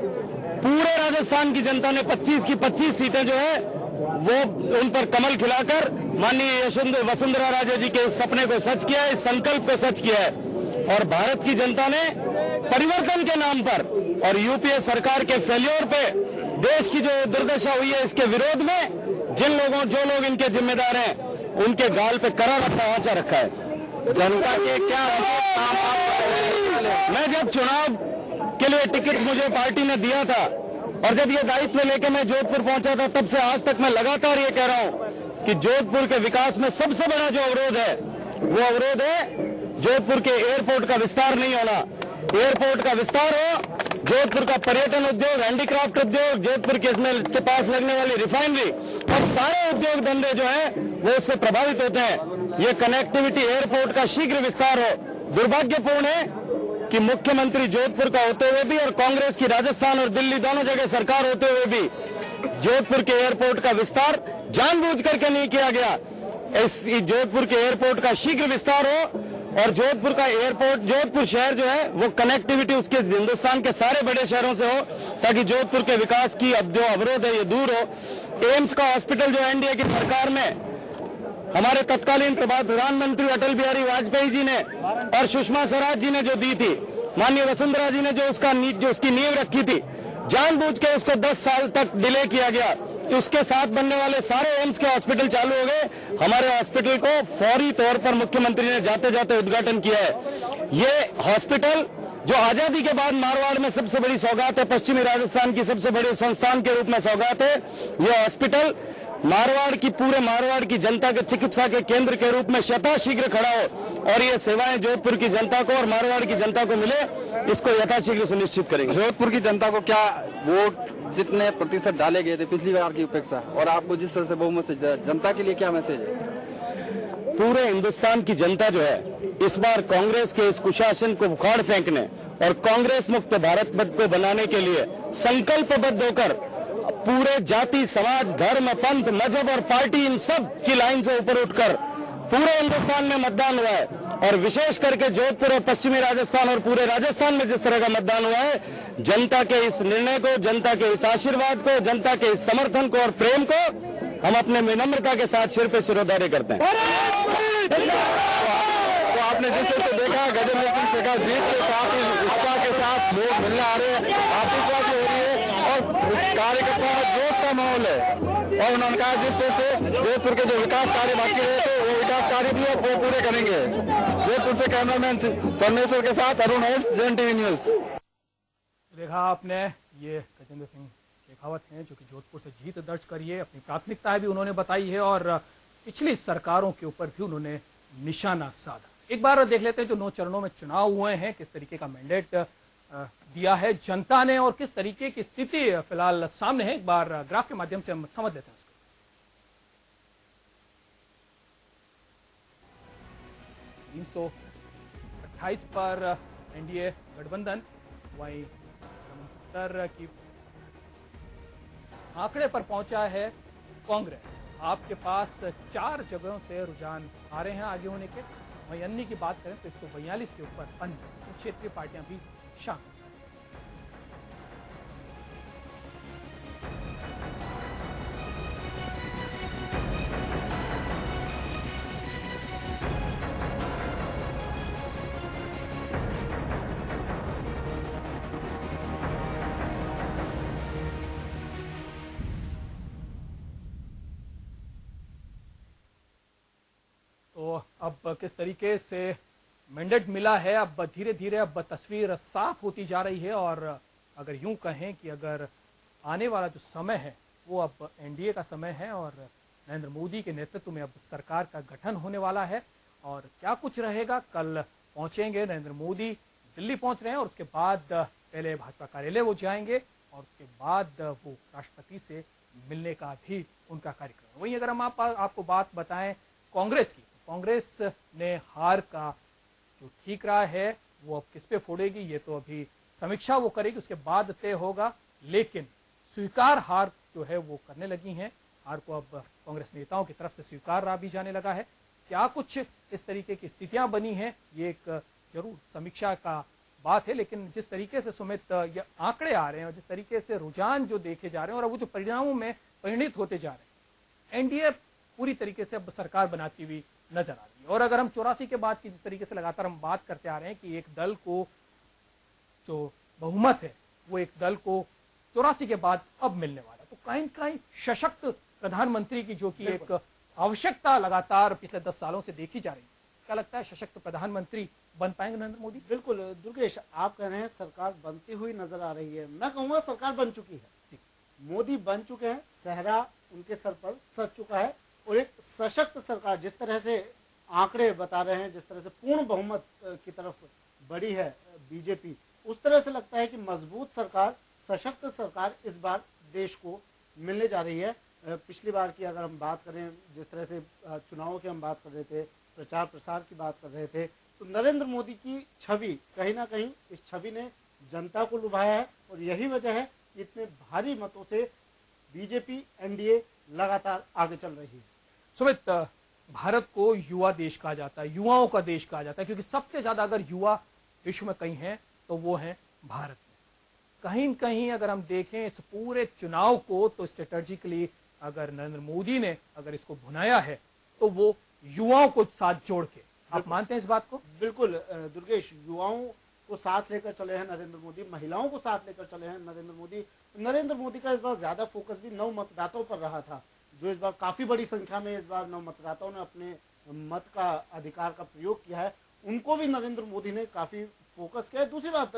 पूरे राजस्थान की जनता ने 25 की 25 सीटें जो है वो उन पर कमल खिलाकर माननीय वसुंधरा राजे जी के इस सपने को सच किया है, इस संकल्प को सच किया है। और भारत की जनता ने परिवर्तन के नाम पर और यूपीए सरकार के फेल्योर पे देश की जो दुर्दशा हुई है, इसके विरोध में जो लोग इनके जिम्मेदार हैं, उनके गाल पे करारा पहुंचा रखा है। जनता के क्या मैं जब चुनाव के लिए टिकट मुझे पार्टी ने दिया था और जब ये दायित्व लेके मैं जोधपुर पहुंचा था, तब से आज तक मैं लगातार ये कह रहा हूं कि जोधपुर के विकास में सबसे बड़ा जो अवरोध है, वो अवरोध है जोधपुर के एयरपोर्ट का विस्तार नहीं होना। एयरपोर्ट का विस्तार हो, जोधपुर का पर्यटन उद्योग, हैंडीक्राफ्ट उद्योग, जोधपुर के पास लगने वाली रिफाइनरी और सारे उद्योग धंधे जो है वो उससे प्रभावित होते हैं। ये कनेक्टिविटी एयरपोर्ट का शीघ्र विस्तार हो। दुर्भाग्यपूर्ण है कि मुख्यमंत्री जोधपुर का होते हुए भी और कांग्रेस की राजस्थान और दिल्ली दोनों जगह सरकार होते हुए भी जोधपुर के एयरपोर्ट का विस्तार जानबूझ करके नहीं किया गया। इस जोधपुर के एयरपोर्ट का शीघ्र विस्तार हो और जोधपुर का एयरपोर्ट, जोधपुर शहर जो है वो कनेक्टिविटी उसके हिंदुस्तान के सारे बड़े शहरों से हो, ताकि जोधपुर के विकास की अब जो अवरोध है ये दूर हो। एम्स का हॉस्पिटल जो एनडीए की सरकार में हमारे तत्कालीन प्रधानमंत्री अटल बिहारी वाजपेयी जी ने और सुषमा स्वराज जी ने जो दी थी, माननीय वसुंधरा जी ने जो उसकी नींव रखी थी, जानबूझ के उसको 10 साल तक डिले किया गया। उसके साथ बनने वाले सारे एम्स के हॉस्पिटल चालू हो गए। हमारे हॉस्पिटल को फौरी तौर पर मुख्यमंत्री ने जाते जाते उद्घाटन किया है। ये हॉस्पिटल जो आजादी के बाद मारवाड़ में सबसे बड़ी सौगात है, पश्चिमी राजस्थान की सबसे बड़ी संस्थान के रूप में सौगात है। ये हॉस्पिटल पूरे मारवाड़ की जनता के चिकित्सा के केंद्र के रूप में यथाशीघ्र खड़ा हो और ये सेवाएं जोधपुर की जनता को और मारवाड़ की जनता को मिले, इसको यथाशीघ्र सुनिश्चित करेंगे। जोधपुर की जनता को क्या वोट जितने प्रतिशत डाले गए थे पिछली बार की अपेक्षा, और आपको जिस तरह से बहुमत से जनता के लिए क्या मैसेज है? पूरे हिंदुस्तान की जनता जो है इस बार कांग्रेस के इस कुशासन को उखाड़ फेंकने और कांग्रेस मुक्त भारत को बनाने के लिए संकल्पबद्ध होकर पूरे जाति, समाज, धर्म, पंथ, मजहब और पार्टी इन सब की लाइन से ऊपर उठकर पूरे हिंदुस्तान में मतदान हुआ है और विशेष करके जोधपुर और पश्चिमी राजस्थान और पूरे राजस्थान में जिस तरह का मतदान हुआ है, जनता के इस निर्णय को, जनता के इस आशीर्वाद को, जनता के इस समर्थन को और प्रेम को हम अपने विनम्रता के साथ सिर पे सिरोधार्य करते हैं। तो आपने जिस तरह से देखा, गजेंद्र सिंह शेखावत जीत के साथ ही उत्साह के साथ लोग मिलने आ रहे हैं, आतिशबाजी हो रही है और कार्यकर्ताओं में जोश का माहौल है। और उन्होंने कहा जिस तरह से जोधपुर के जो विकास कार्य बाकी रहे थे वो विकास कार्य भी अब वो पूरे करेंगे। जोधपुर से कैमरामैन परमेश्वर के साथ अरुण ओट्स, जन टीवी न्यूज। देखा आपने, ये गजेंद्र सिंह शेखावत हैं जो कि जोधपुर से जीत दर्ज करी है। अपनी प्राथमिकताएं भी उन्होंने बताई है और पिछली सरकारों के ऊपर भी उन्होंने निशाना साधा। एक बार देख लेते हैं जो 9 चरणों में चुनाव हुए हैं, किस तरीके का मैंडेट दिया है जनता ने और किस तरीके की स्थिति फिलहाल सामने है। एक बार ग्राफ के माध्यम से हम समझ लेते हैं उसको। 328 पर एनडीए गठबंधन, वहीं 70 की आंकड़े पर पहुंचा है कांग्रेस। आपके पास 4 जगहों से रुझान आ रहे हैं आगे होने के। वहीं अन्य की बात करें तो 142 के ऊपर अन्य क्षेत्रीय पार्टियां भी शामिल। तो अब किस तरीके से मैंडेट मिला है, अब धीरे धीरे अब तस्वीर साफ होती जा रही है। और अगर यूं कहें कि अगर आने वाला जो समय है वो अब एनडीए का समय है और नरेंद्र मोदी के नेतृत्व में अब सरकार का गठन होने वाला है। और क्या कुछ रहेगा, कल पहुंचेंगे नरेंद्र मोदी, दिल्ली पहुंच रहे हैं और उसके बाद पहले भाजपा कार्यालय वो जाएंगे और उसके बाद वो राष्ट्रपति से मिलने का भी उनका कार्यक्रम है। वहीं अगर हम आपको बात बताएं कांग्रेस की, कांग्रेस ने हार का जो ठीक रहा है वो अब किस पे फोड़ेगी ये तो अभी समीक्षा वो करेगी, उसके बाद तय होगा। लेकिन स्वीकार हार जो है वो करने लगी हैं। हार को अब कांग्रेस नेताओं की तरफ से स्वीकार रहा भी जाने लगा है। क्या कुछ इस तरीके की स्थितियां बनी हैं ये एक जरूर समीक्षा का बात है। लेकिन जिस तरीके से सुमित ये आंकड़े आ रहे हैं और जिस तरीके से रुझान जो देखे जा रहे हैं और वो जो परिणामों में परिणित होते जा रहे हैं, एनडीए पूरी तरीके से अब सरकार बनाती हुई नजर आ रही है। और अगर हम 84 के बाद की जिस तरीके से लगातार हम बात करते आ रहे हैं कि एक दल को जो बहुमत है वो एक दल को 84 के बाद अब मिलने वाला, तो कहीं कहीं सशक्त प्रधानमंत्री की जो कि एक आवश्यकता लगातार पिछले 10 सालों से देखी जा रही है, क्या लगता है सशक्त प्रधानमंत्री बन पाएंगे नरेंद्र मोदी? बिल्कुल दुर्गेश, आप कह रहे हैं सरकार बनती हुई नजर आ रही है। मैं कहूंगा सरकार बन चुकी है, मोदी बन चुके हैं, सेहरा उनके सर पर सज चुका है और एक सशक्त सरकार, जिस तरह से आंकड़े बता रहे हैं, जिस तरह से पूर्ण बहुमत की तरफ बढ़ी है बीजेपी, उस तरह से लगता है कि मजबूत सरकार, सशक्त सरकार इस बार देश को मिलने जा रही है। पिछली बार की अगर हम बात करें, जिस तरह से चुनावों की हम बात कर रहे थे, प्रचार प्रसार की बात कर रहे थे, तो नरेंद्र मोदी की छवि कहीं ना कहीं इस छवि ने जनता को लुभाया है और यही वजह है कि इतने भारी मतों से बीजेपी एनडीए लगातार आगे चल रही है। सुमित, भारत को युवा देश कहा जाता है, युवाओं का देश कहा जाता है, क्योंकि सबसे ज्यादा अगर युवा विश्व में कहीं हैं तो वो हैं भारत में। कहीं न कहीं अगर हम देखें इस पूरे चुनाव को तो स्ट्रेटेजिकली अगर नरेंद्र मोदी ने अगर इसको भुनाया है तो वो युवाओं को साथ जोड़ के, आप मानते हैं इस बात को? बिल्कुल दुर्गेश, युवाओं को साथ लेकर चले हैं नरेंद्र मोदी, महिलाओं को साथ लेकर चले हैं नरेंद्र मोदी। नरेंद्र मोदी का इस बार ज्यादा फोकस भी नव मतदाताओं पर रहा था, जो इस बार काफी बड़ी संख्या में इस बार नव मतदाताओं ने अपने मत का अधिकार का प्रयोग किया है, उनको भी नरेंद्र मोदी ने काफी फोकस किया है। दूसरी बात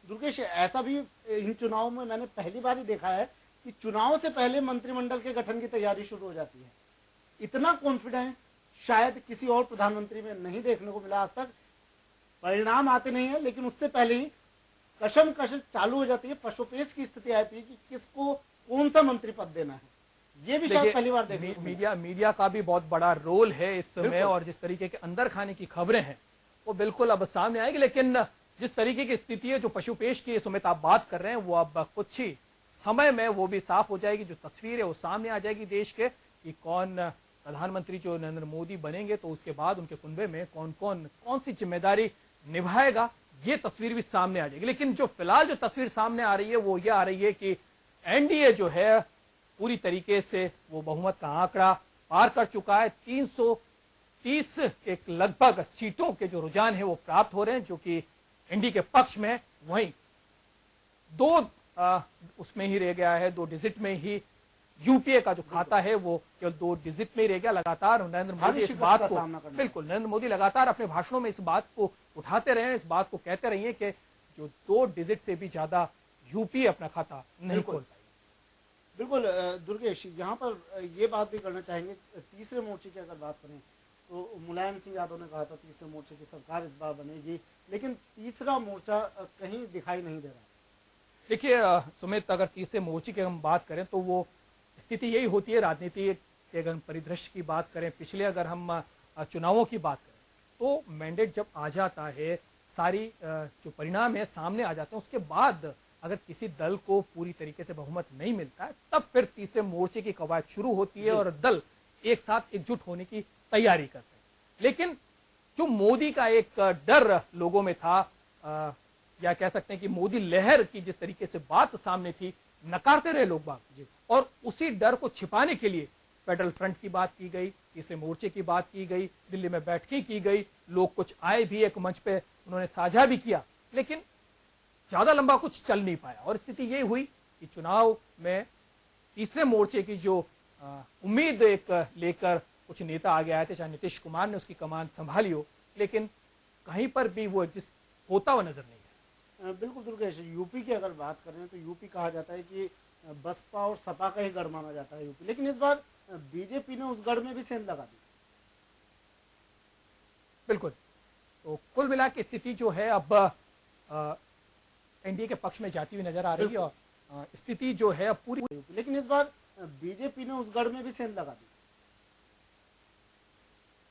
दुर्गेश, ऐसा भी इन चुनावों में मैंने पहली बार ही देखा है कि चुनाव से पहले मंत्रिमंडल के गठन की तैयारी शुरू हो जाती है। इतना कॉन्फिडेंस शायद किसी और प्रधानमंत्री में नहीं देखने को मिला आज तक। परिणाम आते नहीं है लेकिन उससे पहले ही कशमकश चालू हो जाती है, पशुपेश की स्थिति आती है कि किसको कौन सा मंत्री पद देना है। ये भी शायद पहली बार देखने को मिला। मीडिया का भी बहुत बड़ा रोल है इस समय और जिस तरीके के अंदर खाने की खबरें हैं वो बिल्कुल अब सामने आएगी। लेकिन जिस तरीके की स्थिति है, जो पशुपेश की सुमित आप बात कर रहे हैं, वो अब कुछ ही समय में वो भी साफ हो जाएगी। जो तस्वीर है वो सामने आ जाएगी देश के कि कौन प्रधानमंत्री जो नरेंद्र मोदी बनेंगे तो उसके बाद उनके कुनबे में कौन सी जिम्मेदारी निभाएगा, ये तस्वीर भी सामने आ जाएगी। लेकिन जो फिलहाल जो तस्वीर सामने आ रही है वो ये आ रही है कि एनडीए जो है पूरी तरीके से वो बहुमत का आंकड़ा पार कर चुका है। 330 के लगभग सीटों के जो रुझान है वो प्राप्त हो रहे हैं, जो कि एनडीए के पक्ष में है। वहीं उसमें ही रह गया है, 2 डिजिट में ही यूपीए का जो खाता है वो केवल 2 डिजिट में ही रह गया। लगातार नरेंद्र मोदी इस बात को नरेंद्र मोदी लगातार अपने भाषणों में इस बात को उठाते रहे हैं, इस बात को कहते रहे हैं कि जो 2 डिजिट से भी ज्यादा यूपीए अपना खाता नहीं खोल पाएगी। बिल्कुल दुर्गेश, यहाँ पर ये बात भी करना चाहेंगे, तीसरे मोर्चे की अगर बात करें तो मुलायम सिंह यादव ने कहा था तीसरे मोर्चे की सरकार इस बार बनेगी, लेकिन तीसरा मोर्चा कहीं दिखाई नहीं दे रहा। देखिए सुमित, अगर तीसरे मोर्चे की हम बात करें तो वो स्थिति यही होती है राजनीति के, अगर परिदृश्य की बात करें, पिछले अगर हम चुनावों की बात करें तो मैंडेट जब आ जाता है, सारी जो परिणाम है सामने आ जाते हैं, उसके बाद अगर किसी दल को पूरी तरीके से बहुमत नहीं मिलता है तब फिर तीसरे मोर्चे की कवायद शुरू होती है और दल एक साथ एकजुट होने की तैयारी करते हैं। लेकिन जो मोदी का एक डर लोगों में था, या कह सकते हैं कि मोदी लहर की जिस तरीके से बात सामने थी, नकारते रहे लोग बाग, और उसी डर को छिपाने के लिए फेडरल फ्रंट की बात की गई, तीसरे मोर्चे की बात की गई, दिल्ली में बैठकें की गई, लोग कुछ आए भी, एक मंच पे उन्होंने साझा भी किया, लेकिन ज्यादा लंबा कुछ चल नहीं पाया। और स्थिति ये हुई कि चुनाव में तीसरे मोर्चे की जो उम्मीद एक लेकर कुछ नेता आगे आए थे, चाहे नीतीश कुमार ने उसकी कमान संभाली हो, लेकिन कहीं पर भी वो एग्जिस्ट होता हुआ नजर नहीं है। बिल्कुल दुर्गेश, यूपी की अगर बात करें तो यूपी कहा जाता है कि बसपा और सपा का ही गढ़ माना जाता है यूपी, लेकिन इस बार बीजेपी ने उस गढ़ में भी सेंध लगा दी। बिल्कुल, तो कुल मिला के स्थिति जो है अब एनडीए के पक्ष में जाती हुई नजर आ रही है, और स्थिति जो है अब पूरी, लेकिन इस बार बीजेपी ने उस गढ़ में भी सेंध लगा दी।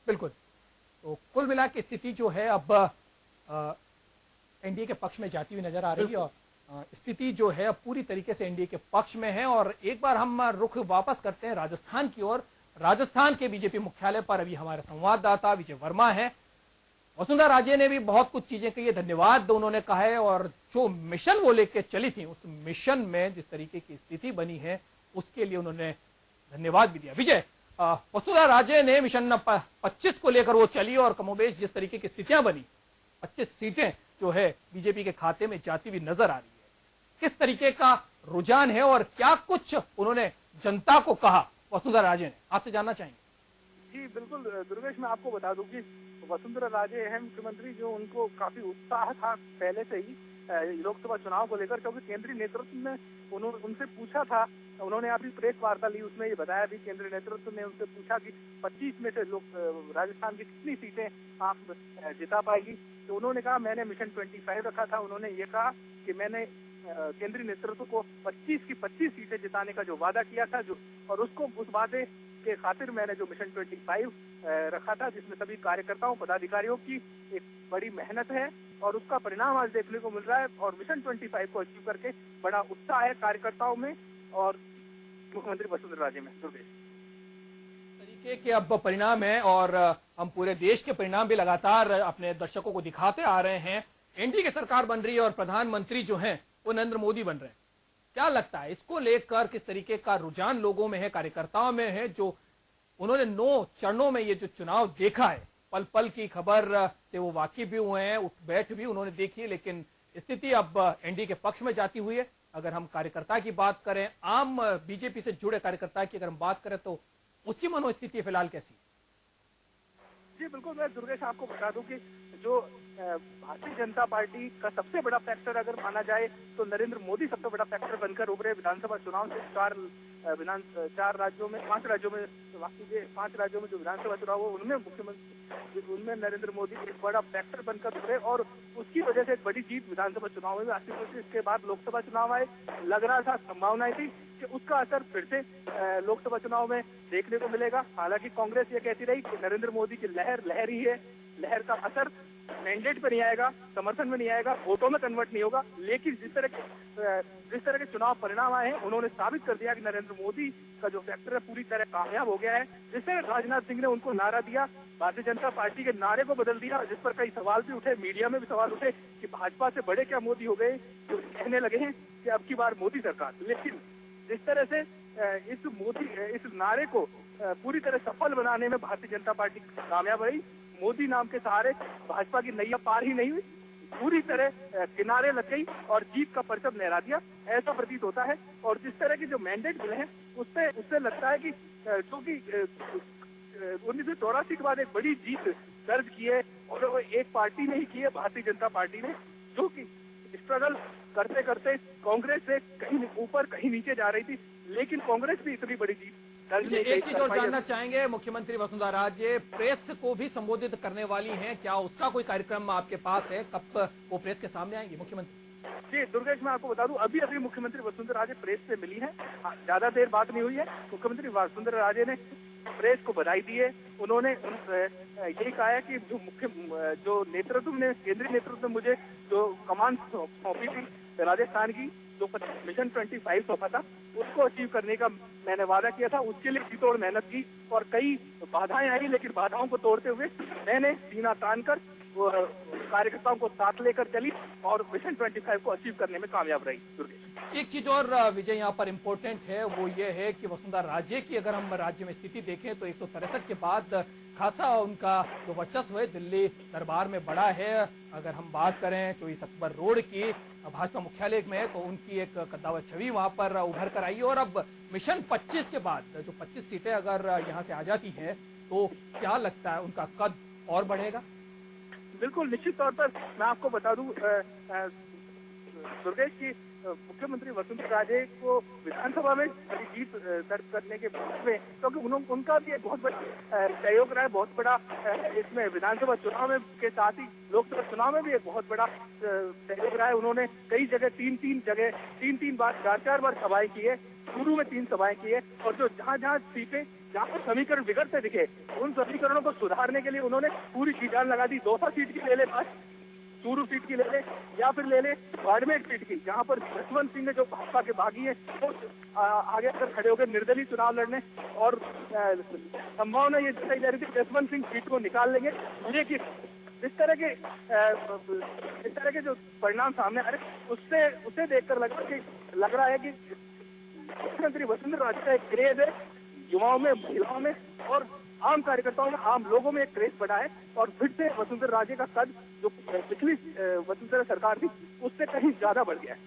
बिल्कुल, तो कुल मिला के स्थिति जो है अब एनडीए के पक्ष में जाती हुई नजर आ रही है, और स्थिति जो है अब पूरी तरीके से एनडीए के पक्ष में है। और एक बार हम रुख वापस करते हैं राजस्थान की ओर। राजस्थान के बीजेपी मुख्यालय पर अभी हमारे संवाददाता विजय वर्मा है। वसुंधरा राजे ने भी बहुत कुछ चीजें कही है, धन्यवाद उन्होंने कहा है, और जो मिशन वो लेके चली थी, उस मिशन में जिस तरीके की स्थिति बनी है उसके लिए उन्होंने धन्यवाद भी दिया। विजय, वसुंधरा राजे ने मिशन 25 को लेकर वो चली, और कमोबेश जिस तरीके की स्थितियां बनी, 25 सीटें जो है बीजेपी के खाते में जाती हुई नजर आ रही है। किस तरीके का रुझान है और क्या कुछ उन्होंने जनता को कहा वसुंधरा राजे ने, आपसे जानना चाहेंगे। जी बिल्कुल दुर्गेश, मैं आपको बता दूं कि वसुंधरा राजे है मुख्यमंत्री, जो उनको काफी उत्साह था पहले से ही लोकसभा चुनाव को लेकर, क्योंकि केंद्रीय नेतृत्व ने उनसे पूछा था, उन्होंने अभी प्रेस वार्ता ली, उसमें ये बताया भी केंद्रीय नेतृत्व ने उनसे पूछा कि 25 में से राजस्थान की कितनी सीटें आप जिता पाएगी, तो उन्होंने कहा मैंने मिशन 25 रखा था। उन्होंने ये कहा कि मैंने केंद्रीय नेतृत्व को 25 की 25 सीटें जिताने का जो वादा किया था, और उसको उस वादे के खातिर मैंने जो मिशन 25 रखा था, जिसमें सभी कार्यकर्ताओं पदाधिकारियों की एक बड़ी मेहनत है, और उसका परिणाम आज देखने को मिल रहा है। और मिशन 25 को अचीव करके बड़ा उत्साह है कार्यकर्ताओं में और मुख्यमंत्री वसुंधरा राजे में। तरीके के अब परिणाम है, और हम पूरे देश के परिणाम भी लगातार अपने दर्शकों को दिखाते आ रहे हैं। एनडीए की सरकार बन रही है और प्रधानमंत्री जो हैं वो नरेंद्र मोदी बन रहे हैं। क्या लगता है इसको लेकर किस तरीके का रुझान लोगों में है, कार्यकर्ताओं में है, जो उन्होंने 9 चरणों में ये जो चुनाव देखा है, पल पल की खबर से वो वाकिफ भी हुए हैं, उठ बैठ भी उन्होंने देखी है, लेकिन स्थिति अब एनडीए के पक्ष में जाती हुई है। अगर हम कार्यकर्ता की बात करें, आम बीजेपी से जुड़े कार्यकर्ता की अगर हम बात करें, तो उसकी मनोस्थिति फिलहाल कैसी है? जी बिल्कुल, मैं दुर्गेश आपको बता दूं कि जो भारतीय जनता पार्टी का सबसे बड़ा फैक्टर अगर माना जाए तो नरेंद्र मोदी सबसे बड़ा फैक्टर बनकर उभरे विधानसभा चुनाव से। 5 राज्यों में जो विधानसभा चुनाव हो उनमें नरेंद्र मोदी एक बड़ा फैक्टर बनकर उभरे, और उसकी वजह से एक बड़ी जीत विधानसभा चुनाव में हासिल हुई। इसके बाद लोकसभा चुनाव आए, लग रहा था, संभावनाएं थी कि उसका असर फिर से लोकसभा चुनाव में देखने को मिलेगा। हालांकि कांग्रेस ये कहती रही कि नरेंद्र मोदी की लहर ही है, लहर का असर मैंडेट पे नहीं आएगा, समर्थन में नहीं आएगा, वोटों में कन्वर्ट नहीं होगा। लेकिन जिस तरह के चुनाव परिणाम आए हैं, उन्होंने साबित कर दिया कि नरेंद्र मोदी का जो फैक्टर है पूरी तरह कामयाब हो गया है। जिस तरह राजनाथ सिंह ने उनको नारा दिया, भारतीय जनता पार्टी के नारे को बदल दिया, जिस पर कई सवाल भी उठे, मीडिया में भी सवाल उठे कि भाजपा से बड़े क्या मोदी हो गए, जो कहने लगे हैं कि अब की बार मोदी सरकार। लेकिन जिस तरह से इस नारे को पूरी तरह सफल बनाने में भारतीय जनता पार्टी कामयाब रही, मोदी नाम के सहारे भाजपा की नैया पार ही नहीं हुई, पूरी तरह किनारे लग गई और जीत का परचम लहरा दिया, ऐसा प्रतीत होता है। और जिस तरह के जो मैंडेट मिले हैं उससे लगता है कि जो कि 1984 के बाद एक बड़ी जीत दर्ज की है, और एक पार्टी ने ही की है, भारतीय जनता पार्टी ने, जो कि स्ट्रगल करते करते कांग्रेस से कहीं ऊपर कहीं नीचे जा रही थी, लेकिन कांग्रेस भी इतनी बड़ी जीत दर्ज नहीं। एक चीज और जानना चाहेंगे, मुख्यमंत्री वसुंधरा राजे प्रेस को भी संबोधित करने वाली हैं, क्या उसका कोई कार्यक्रम आपके पास है? कब वो प्रेस के सामने आएंगी मुख्यमंत्री? जी दुर्गेश, मैं आपको बता दूं, अभी मुख्यमंत्री वसुंधरा राजे प्रेस से मिली है, ज्यादा देर बात नहीं हुई है। मुख्यमंत्री वसुंधरा राजे ने प्रेस को बधाई दी है। उन्होंने यही कहा है कि जो नेतृत्व ने, केंद्रीय नेतृत्व ने मुझे जो कमान सौंपी थी राजस्थान की, जो मिशन 25 सौंपा था, उसको अचीव करने का मैंने वादा किया था। उसके लिए जीतोड़ मेहनत की और कई बाधाएं आई, लेकिन बाधाओं को तोड़ते हुए मैंने सीना तान कर कार्यकर्ताओं को साथ लेकर चली और मिशन 25 को अचीव करने में कामयाब रही। एक चीज और विजय यहाँ पर इम्पोर्टेंट है, वो ये है कि वसुंधरा राजे की अगर हम राज्य में स्थिति देखें तो 163 के बाद खासा उनका जो वर्चस्व है दिल्ली दरबार में बड़ा है। अगर हम बात करें 24 अक्बर रोड की, भाजपा मुख्यालय में है, तो उनकी एक कद्दावर छवि वहां पर उभर कर आई है। और अब मिशन 25 के बाद जो 25 सीटें अगर यहाँ से आ जाती हैं तो क्या लगता है उनका कद और बढ़ेगा? बिल्कुल, निश्चित तौर पर मैं आपको बता दूं दुर्गेश की मुख्यमंत्री वसुंधरा राजे को विधानसभा में बड़ी जीत दर्ज करने के बाद में, क्योंकि उनका भी एक बहुत बड़ा सहयोग रहा है, बहुत बड़ा इसमें विधानसभा चुनाव में के साथ ही लोकसभा चुनाव में भी एक बहुत बड़ा सहयोग रहा है। उन्होंने कई जगह तीन बार 4 बार सभाएं की है, शुरू में 3 सभाएं की है, और जो जहां सीटें जहां पर समीकरण बिगड़ते दिखे उन समीकरणों को सुधारने के लिए उन्होंने पूरी की जान लगा दी। दौसा सीट की ले ले बात, चूरू सीट की ले ले, या फिर ले ले बाड़मेर सीट की, जहां पर जसवंत सिंह ने जो भाजपा के बागी है वो आगे अगर खड़े होकर निर्दलीय चुनाव लड़ने, और संभावना ये जताई जा रही थी जसवंत सिंह सीट को निकाल लेंगे। लेकिन इस तरह के जो परिणाम सामने आ रहे उससे देखकर लग रहा है कि मुख्यमंत्री वसुंधरा राजे का एक क्रेज है युवाओं में, महिलाओं में और आम कार्यकर्ताओं में, आम लोगों में एक क्रेज बढ़ा है, और फिर से वसुंधरा राजे का कद जो पिछली वसुंधरा सरकार थी उससे कहीं ज्यादा बढ़ गया है।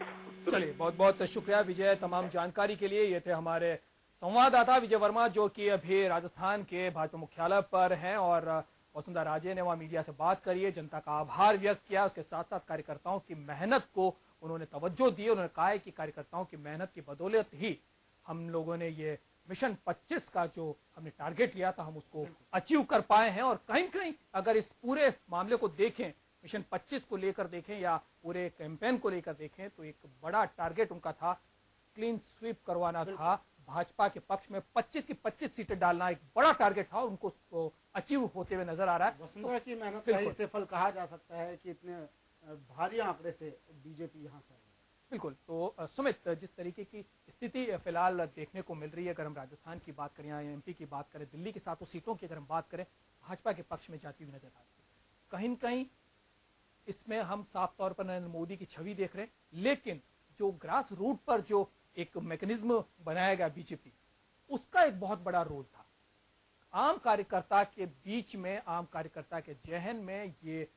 चलिए, बहुत बहुत शुक्रिया विजय तमाम जानकारी के लिए। ये थे हमारे संवाददाता विजय वर्मा, जो कि अभी राजस्थान के भाजपा मुख्यालय पर हैं, और वसुंधरा राजे ने वहां मीडिया से बात करी है, जनता का आभार व्यक्त किया, उसके साथ साथ कार्यकर्ताओं की मेहनत को उन्होंने तवज्जो दी। उन्होंने कहा है कि कार्यकर्ताओं की मेहनत की बदौलत ही हम लोगों ने ये मिशन 25 का जो हमने टारगेट लिया था हम उसको अचीव कर पाए हैं। और कहीं कहीं अगर इस पूरे मामले को देखें, मिशन 25 को लेकर देखें या पूरे कैंपेन को लेकर देखें, तो एक बड़ा टारगेट उनका था, क्लीन स्वीप करवाना था भाजपा के पक्ष में, 25 की 25 सीटें डालना एक बड़ा टारगेट था, उनको अचीव होते हुए नजर आ रहा है। वसुंधरा की मेहनत का ही सफल कहा जा सकता है कि इतने भारी आंकड़े से बीजेपी यहाँ से। बिल्कुल, तो सुमित, जिस तरीके की स्थिति फिलहाल देखने को मिल रही है, अगर हम राजस्थान की बात करें या एमपी की बात करें, दिल्ली की 7 सीटों की अगर हम बात करें, भाजपा के पक्ष में जाती हुई नजर आ रही है। कहीं न कहीं इसमें हम साफ तौर पर नरेंद्र मोदी की छवि देख रहे हैं, लेकिन जो ग्रास रूट पर जो एक मैकेनिज्म बनाया गया बीजेपी, उसका एक बहुत बड़ा रोल था। आम कार्यकर्ता के बीच में, आम कार्यकर्ता के जहन में ये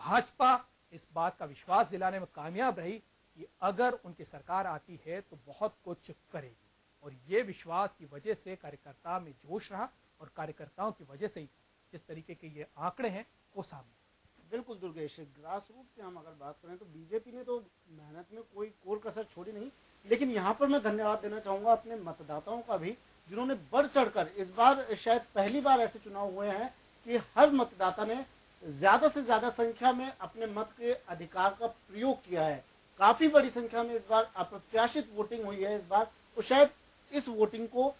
भाजपा इस बात का विश्वास दिलाने में कामयाब रही कि अगर उनकी सरकार आती है तो बहुत कुछ करेगी, और ये विश्वास की वजह से कार्यकर्ता में जोश रहा, और कार्यकर्ताओं की वजह से ही जिस तरीके के ये आंकड़े हैं वो सामने। बिल्कुल दुर्गेश, ग्रास रूट की हम अगर बात करें तो बीजेपी ने तो मेहनत में कोई कोर कसर छोड़ी नहीं, लेकिन यहाँ पर मैं धन्यवाद देना चाहूंगा अपने मतदाताओं का भी, जिन्होंने बढ़ चढ़कर, इस बार शायद पहली बार ऐसे चुनाव हुए हैं कि हर मतदाता ने ज्यादा से ज्यादा संख्या में अपने मत के अधिकार का प्रयोग किया है। काफी बड़ी संख्या में इस बार अप्रत्याशित वोटिंग हुई है इस बार, तो शायद इस वोटिंग को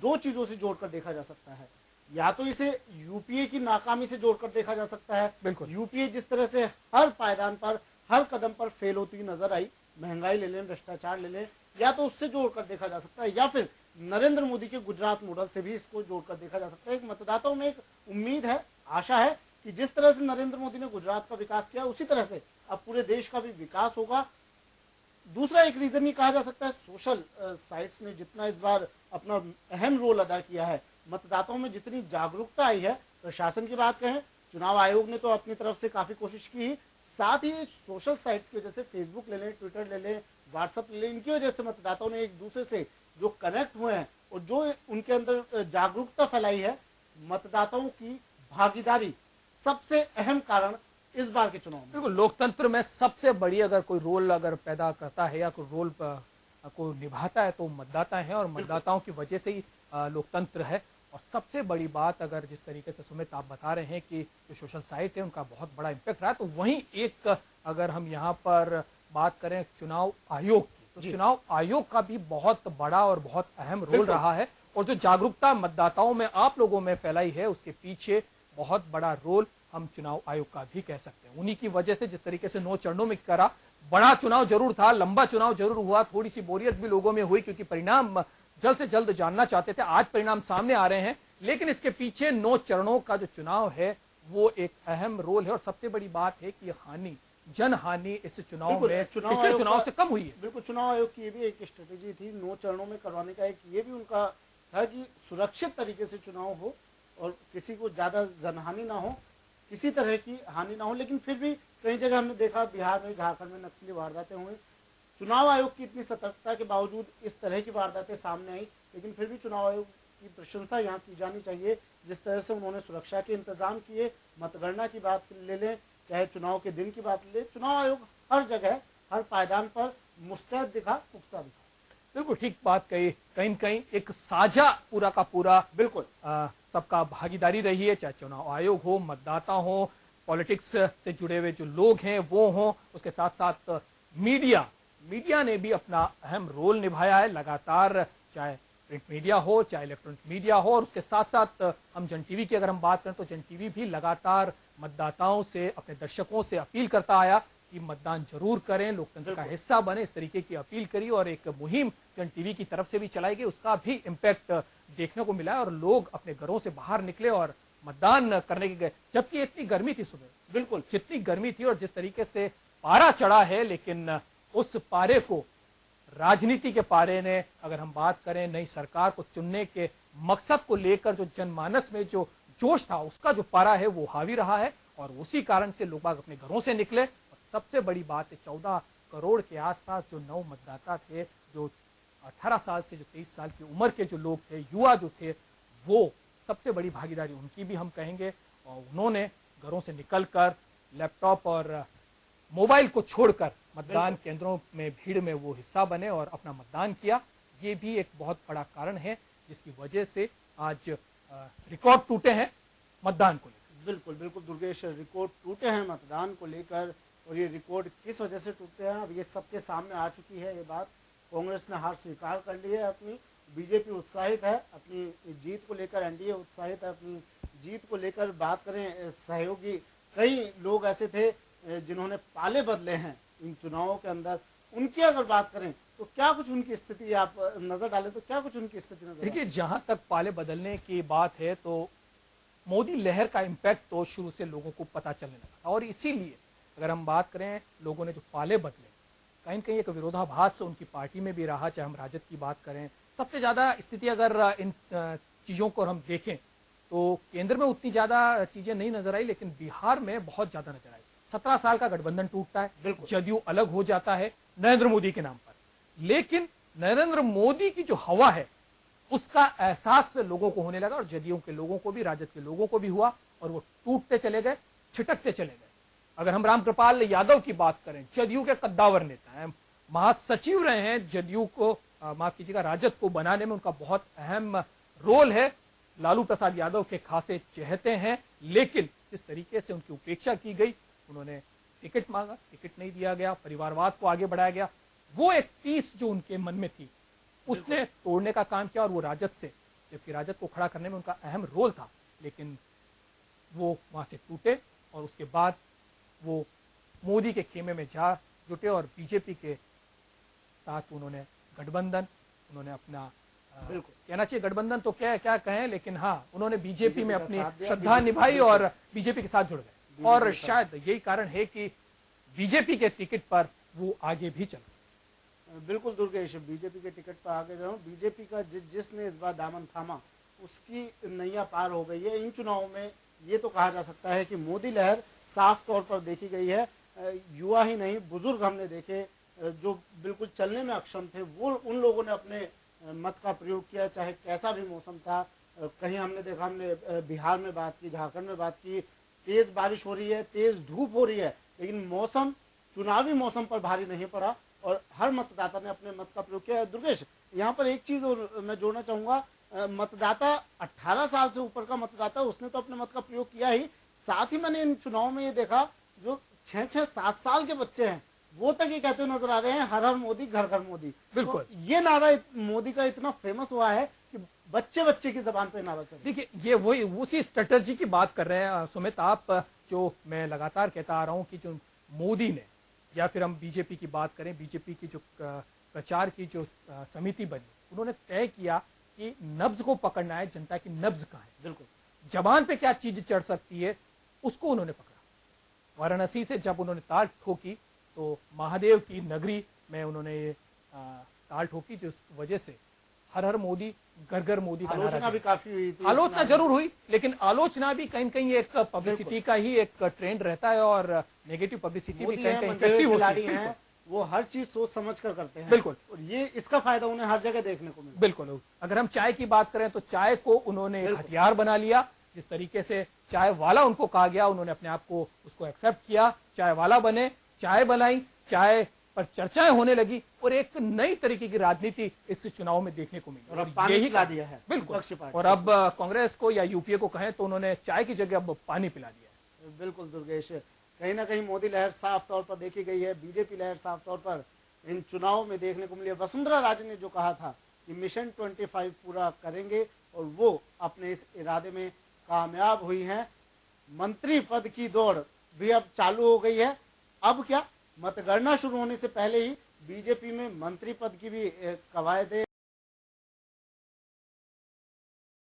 2 चीजों से जोड़कर देखा जा सकता है। या तो इसे यूपीए की नाकामी से जोड़कर देखा जा सकता है। बिल्कुल, यूपीए जिस तरह से हर पायदान पर, हर कदम पर फेल होती नजर आई, महंगाई ले लें, भ्रष्टाचार ले लें, या तो उससे जोड़कर देखा जा सकता है, या फिर नरेंद्र मोदी के गुजरात मॉडल से भी इसको जोड़कर देखा जा सकता है। एक मतदाताओं में एक उम्मीद है, आशा है कि जिस तरह से नरेंद्र मोदी ने गुजरात का विकास किया, उसी तरह से अब पूरे देश का भी विकास होगा। दूसरा एक रीजन ये कहा जा सकता है, सोशल साइट्स ने जितना इस बार अपना अहम रोल अदा किया है, मतदाताओं में जितनी जागरूकता आई है, प्रशासन की बात कहें, चुनाव आयोग ने तो अपनी तरफ से काफी कोशिश की ही, साथ ही सोशल साइट्स की वजह से, फेसबुक ले लें, ट्विटर ले लें, व्हाट्सएप ले लें, इनकी वजह से मतदाताओं ने एक दूसरे से जो कनेक्ट हुए हैं और जो उनके अंदर जागरूकता फैलाई है, मतदाताओं की भागीदारी सबसे अहम कारण इस बार के चुनाव में। बिल्कुल, लोकतंत्र में सबसे बड़ी अगर कोई रोल अगर पैदा करता है या कोई रोल को निभाता है तो मतदाता है, और मतदाताओं की वजह से ही लोकतंत्र है। और सबसे बड़ी बात, अगर जिस तरीके से सुमित आप बता रहे हैं कि जो सोशल साइट है उनका बहुत बड़ा इम्पैक्ट रहा है, तो वहीं एक अगर हम यहाँ पर बात करें चुनाव आयोग की, तो चुनाव आयोग का भी बहुत बड़ा और बहुत अहम रोल रहा है। और जो जागरूकता मतदाताओं में, आप लोगों में फैलाई है, उसके पीछे बहुत बड़ा रोल हम चुनाव आयोग का भी कह सकते हैं। उन्हीं की वजह से जिस तरीके से 9 चरणों में करा, बड़ा चुनाव जरूर था, लंबा चुनाव जरूर हुआ, थोड़ी सी बोरियत भी लोगों में हुई क्योंकि परिणाम जल्द से जल्द जानना चाहते थे। आज परिणाम सामने आ रहे हैं, लेकिन इसके पीछे 9 चरणों का जो चुनाव है वो एक अहम रोल है। और सबसे बड़ी बात है कि हानि, जन हानि इस चुनाव में पिछले चुनाव से कम हुई है। बिल्कुल, चुनाव आयोग की ये भी एक स्ट्रेटेजी थी 9 चरणों में करवाने का। एक ये भी उनका था कि सुरक्षित तरीके से चुनाव हो और किसी को ज्यादा जनहानि ना हो, किसी तरह की हानि ना हो। लेकिन फिर भी कई जगह हमने देखा, बिहार में, झारखंड में नक्सली वारदातें हुई, चुनाव आयोग की इतनी सतर्कता के बावजूद इस तरह की वारदातें सामने आई। लेकिन फिर भी चुनाव आयोग की प्रशंसा यहाँ की जानी चाहिए, जिस तरह से उन्होंने सुरक्षा के इंतजाम किए। मतगणना की बात ले लें, चाहे चुनाव के दिन की बात ले, चुनाव आयोग हर जगह, हर पायदान पर मुस्तैद दिखा, पुख्ता दिखा। बिल्कुल ठीक बात कही, कहीं न कहीं एक साझा पूरा का पूरा बिल्कुल सबका भागीदारी रही है, चाहे चुनाव आयोग हो, मतदाता हो, पॉलिटिक्स से जुड़े हुए जो लोग हैं वो हों, उसके साथ साथ मीडिया ने भी अपना अहम रोल निभाया है लगातार, चाहे प्रिंट मीडिया हो, चाहे इलेक्ट्रॉनिक मीडिया हो। और उसके साथ साथ हम जन टीवी की अगर हम बात करें तो जन टीवी भी लगातार मतदाताओं से, अपने दर्शकों से अपील करता आया कि मतदान जरूर करें, लोकतंत्र का हिस्सा बने, इस तरीके की अपील करी। और एक मुहिम जन टीवी की तरफ से भी चलाई गई, उसका भी इम्पैक्ट देखने को मिला और लोग अपने घरों से बाहर निकले और मतदान करने के गए, जबकि इतनी गर्मी थी सुबह। बिल्कुल, जितनी गर्मी थी और जिस तरीके से पारा चढ़ा है, लेकिन उस पारे को, राजनीति के पारे ने, अगर हम बात करें नई सरकार को चुनने के मकसद को लेकर जो जनमानस में जो जोश था, उसका जो पारा है वो हावी रहा है। और उसी कारण से लोग अपने घरों से निकले। और सबसे बड़ी बात है, 14 करोड़ के आसपास जो नव मतदाता थे, जो 18 साल से जो 23 साल की उम्र के जो लोग थे, युवा जो थे, वो सबसे बड़ी भागीदारी उनकी भी हम कहेंगे। और उन्होंने घरों से निकलकर लैपटॉप और मोबाइल को छोड़कर मतदान केंद्रों में, भीड़ में वो हिस्सा बने और अपना मतदान किया। ये भी एक बहुत बड़ा कारण है जिसकी वजह से आज रिकॉर्ड टूटे हैं मतदान को लेकर। बिल्कुल बिल्कुल दुर्गेश, रिकॉर्ड टूटे हैं मतदान को लेकर। और ये रिकॉर्ड किस वजह से टूटते हैं, अब ये सबके सामने आ चुकी है ये बात। कांग्रेस ने हार स्वीकार कर ली है अपनी, बीजेपी उत्साहित है अपनी जीत को लेकर, एनडीए उत्साहित है अपनी जीत को लेकर। बात करें सहयोगी, कई लोग ऐसे थे जिन्होंने पाले बदले हैं इन चुनावों के अंदर, उनकी अगर बात करें तो क्या कुछ उनकी स्थिति आप नजर डालें तो क्या कुछ उनकी स्थिति नजर? देखिए, जहां तक पाले बदलने की बात है तो मोदी लहर का इम्पैक्ट तो शुरू से लोगों को पता चलने लगा। और इसीलिए अगर हम बात करें, लोगों ने जो पाले बदले, कहीं न कहीं एक विरोधाभास उनकी पार्टी में भी रहा। चाहे हम राजद की बात करें, सबसे ज्यादा स्थिति अगर इन चीजों को हम देखें तो केंद्र में उतनी ज्यादा चीजें नहीं नजर आई, लेकिन बिहार में बहुत ज्यादा नजर आई। 17 साल का गठबंधन टूटता है, जदयू अलग हो जाता है नरेंद्र मोदी के नाम पर, लेकिन नरेंद्र मोदी की जो हवा है उसका एहसास लोगों को होने लगा और जदयू के लोगों को भी, राजद के लोगों को भी हुआ और वो टूटते चले गए, छिटकते चले गए। अगर हम रामकृपाल यादव की बात करें, जदयू के कद्दावर नेता हैं, महासचिव रहे हैं, जदयू को माफ कीजिएगा राजद को बनाने में उनका बहुत अहम रोल है। लालू प्रसाद यादव के खासे चहेते हैं, लेकिन जिस तरीके से उनकी उपेक्षा की गई, उन्होंने टिकट मांगा, टिकट नहीं दिया गया, परिवारवाद को आगे बढ़ाया गया, वो एक टीस जो उनके मन में थी उसने तोड़ने का काम किया और वो राजद से, जबकि राजद को खड़ा करने में उनका अहम रोल था, लेकिन वो वहां से टूटे और उसके बाद वो मोदी के खेमे में जा जुटे और बीजेपी के साथ उन्होंने गठबंधन, उन्होंने अपना कहना चाहिए गठबंधन तो क्या कहें, लेकिन हाँ उन्होंने बीजेपी में अपनी श्रद्धा निभाई और बीजेपी के साथ जुड़ गए और शायद यही कारण है कि बीजेपी के टिकट पर वो आगे भी चले। बिल्कुल दुर्गेश, बीजेपी के टिकट पर आगे जाऊं, बीजेपी का जिसने इस बार दामन थामा उसकी नैया पार हो गई है। इन चुनावों में ये तो कहा जा सकता है कि मोदी लहर साफ तौर पर देखी गई है। युवा ही नहीं, बुजुर्ग हमने देखे जो बिल्कुल चलने में अक्षम थे, वो उन लोगों ने अपने मत का प्रयोग किया, चाहे कैसा भी मौसम था। कहीं हमने देखा, हमने बिहार में बात की, झारखंड में बात की, तेज बारिश हो रही है, तेज धूप हो रही है, लेकिन मौसम, चुनावी मौसम पर भारी नहीं पड़ा और हर मतदाता ने अपने मत का प्रयोग किया। दुर्गेश, यहाँ पर एक चीज और मैं जोड़ना चाहूंगा, मतदाता 18 साल से ऊपर का मतदाता, उसने तो अपने मत का प्रयोग किया ही, साथ ही मैंने इन चुनाव में ये देखा जो 6-7 साल के बच्चे हैं वो तक ये कहते हुए नजर आ रहे हैं, हर हर मोदी घर घर मोदी। बिल्कुल, तो ये नारा मोदी का इतना फेमस हुआ है कि बच्चे बच्चे की जबान पे नारा चल। देखिए, ये वही उसी स्ट्रेटजी की बात कर रहे हैं सुमित आप, जो मैं लगातार कहता आ रहा हूं कि जो मोदी ने, या फिर हम बीजेपी की बात करें, बीजेपी की जो प्रचार की जो समिति बनी, उन्होंने तय किया कि नब्ज को पकड़ना है, जनता की नब्ज कहाँ है, बिल्कुल जबान पे क्या चीज चढ़ सकती है उसको उन्होंने पकड़ा। वाराणसी से जब उन्होंने ताल ठोकी तो महादेव की नगरी में उन्होंने ये ताल ठोकी, जिस वजह से हर हर मोदी घर घर मोदी का आलोचना भी काफी हुई थी। आलोचना जरूर हुई, लेकिन आलोचना भी कहीं कहीं एक पब्लिसिटी का ही एक ट्रेंड रहता है और नेगेटिव पब्लिसिटी भी कहीं कहीं इफेक्टिव होती है। वो हर चीज सोच समझ कर करते हैं। बिल्कुल, और ये इसका फायदा उन्हें हर जगह देखने को मिला। बिल्कुल, अगर हम चाय की बात करें तो चाय को उन्होंने एक हथियार बना लिया। जिस तरीके से चाय वाला उनको कहा गया, उन्होंने अपने आप को उसको एक्सेप्ट किया, चाय वाला बने, चाय बनाई, चाय पर चर्चाएं होने लगी और एक नई तरीके की राजनीति इस चुनाव में देखने को मिली। और अब पानी पिला दिया है। बिल्कुल, और अब कांग्रेस को या यूपीए को कहें तो उन्होंने चाय की जगह अब पानी पिला दिया है। बिल्कुल दुर्गेश, कहीं ना कहीं मोदी लहर साफ तौर पर देखी गई है, बीजेपी लहर साफ तौर पर इन चुनाव में देखने को मिली है। वसुंधरा राजे ने जो कहा था कि मिशन 25 पूरा करेंगे और वो अपने इस इरादे में कामयाब हुई हैं। मंत्री पद की दौड़ भी अब चालू हो गई है। अब क्या, मतगणना शुरू होने से पहले ही बीजेपी में मंत्री पद की भी कवायद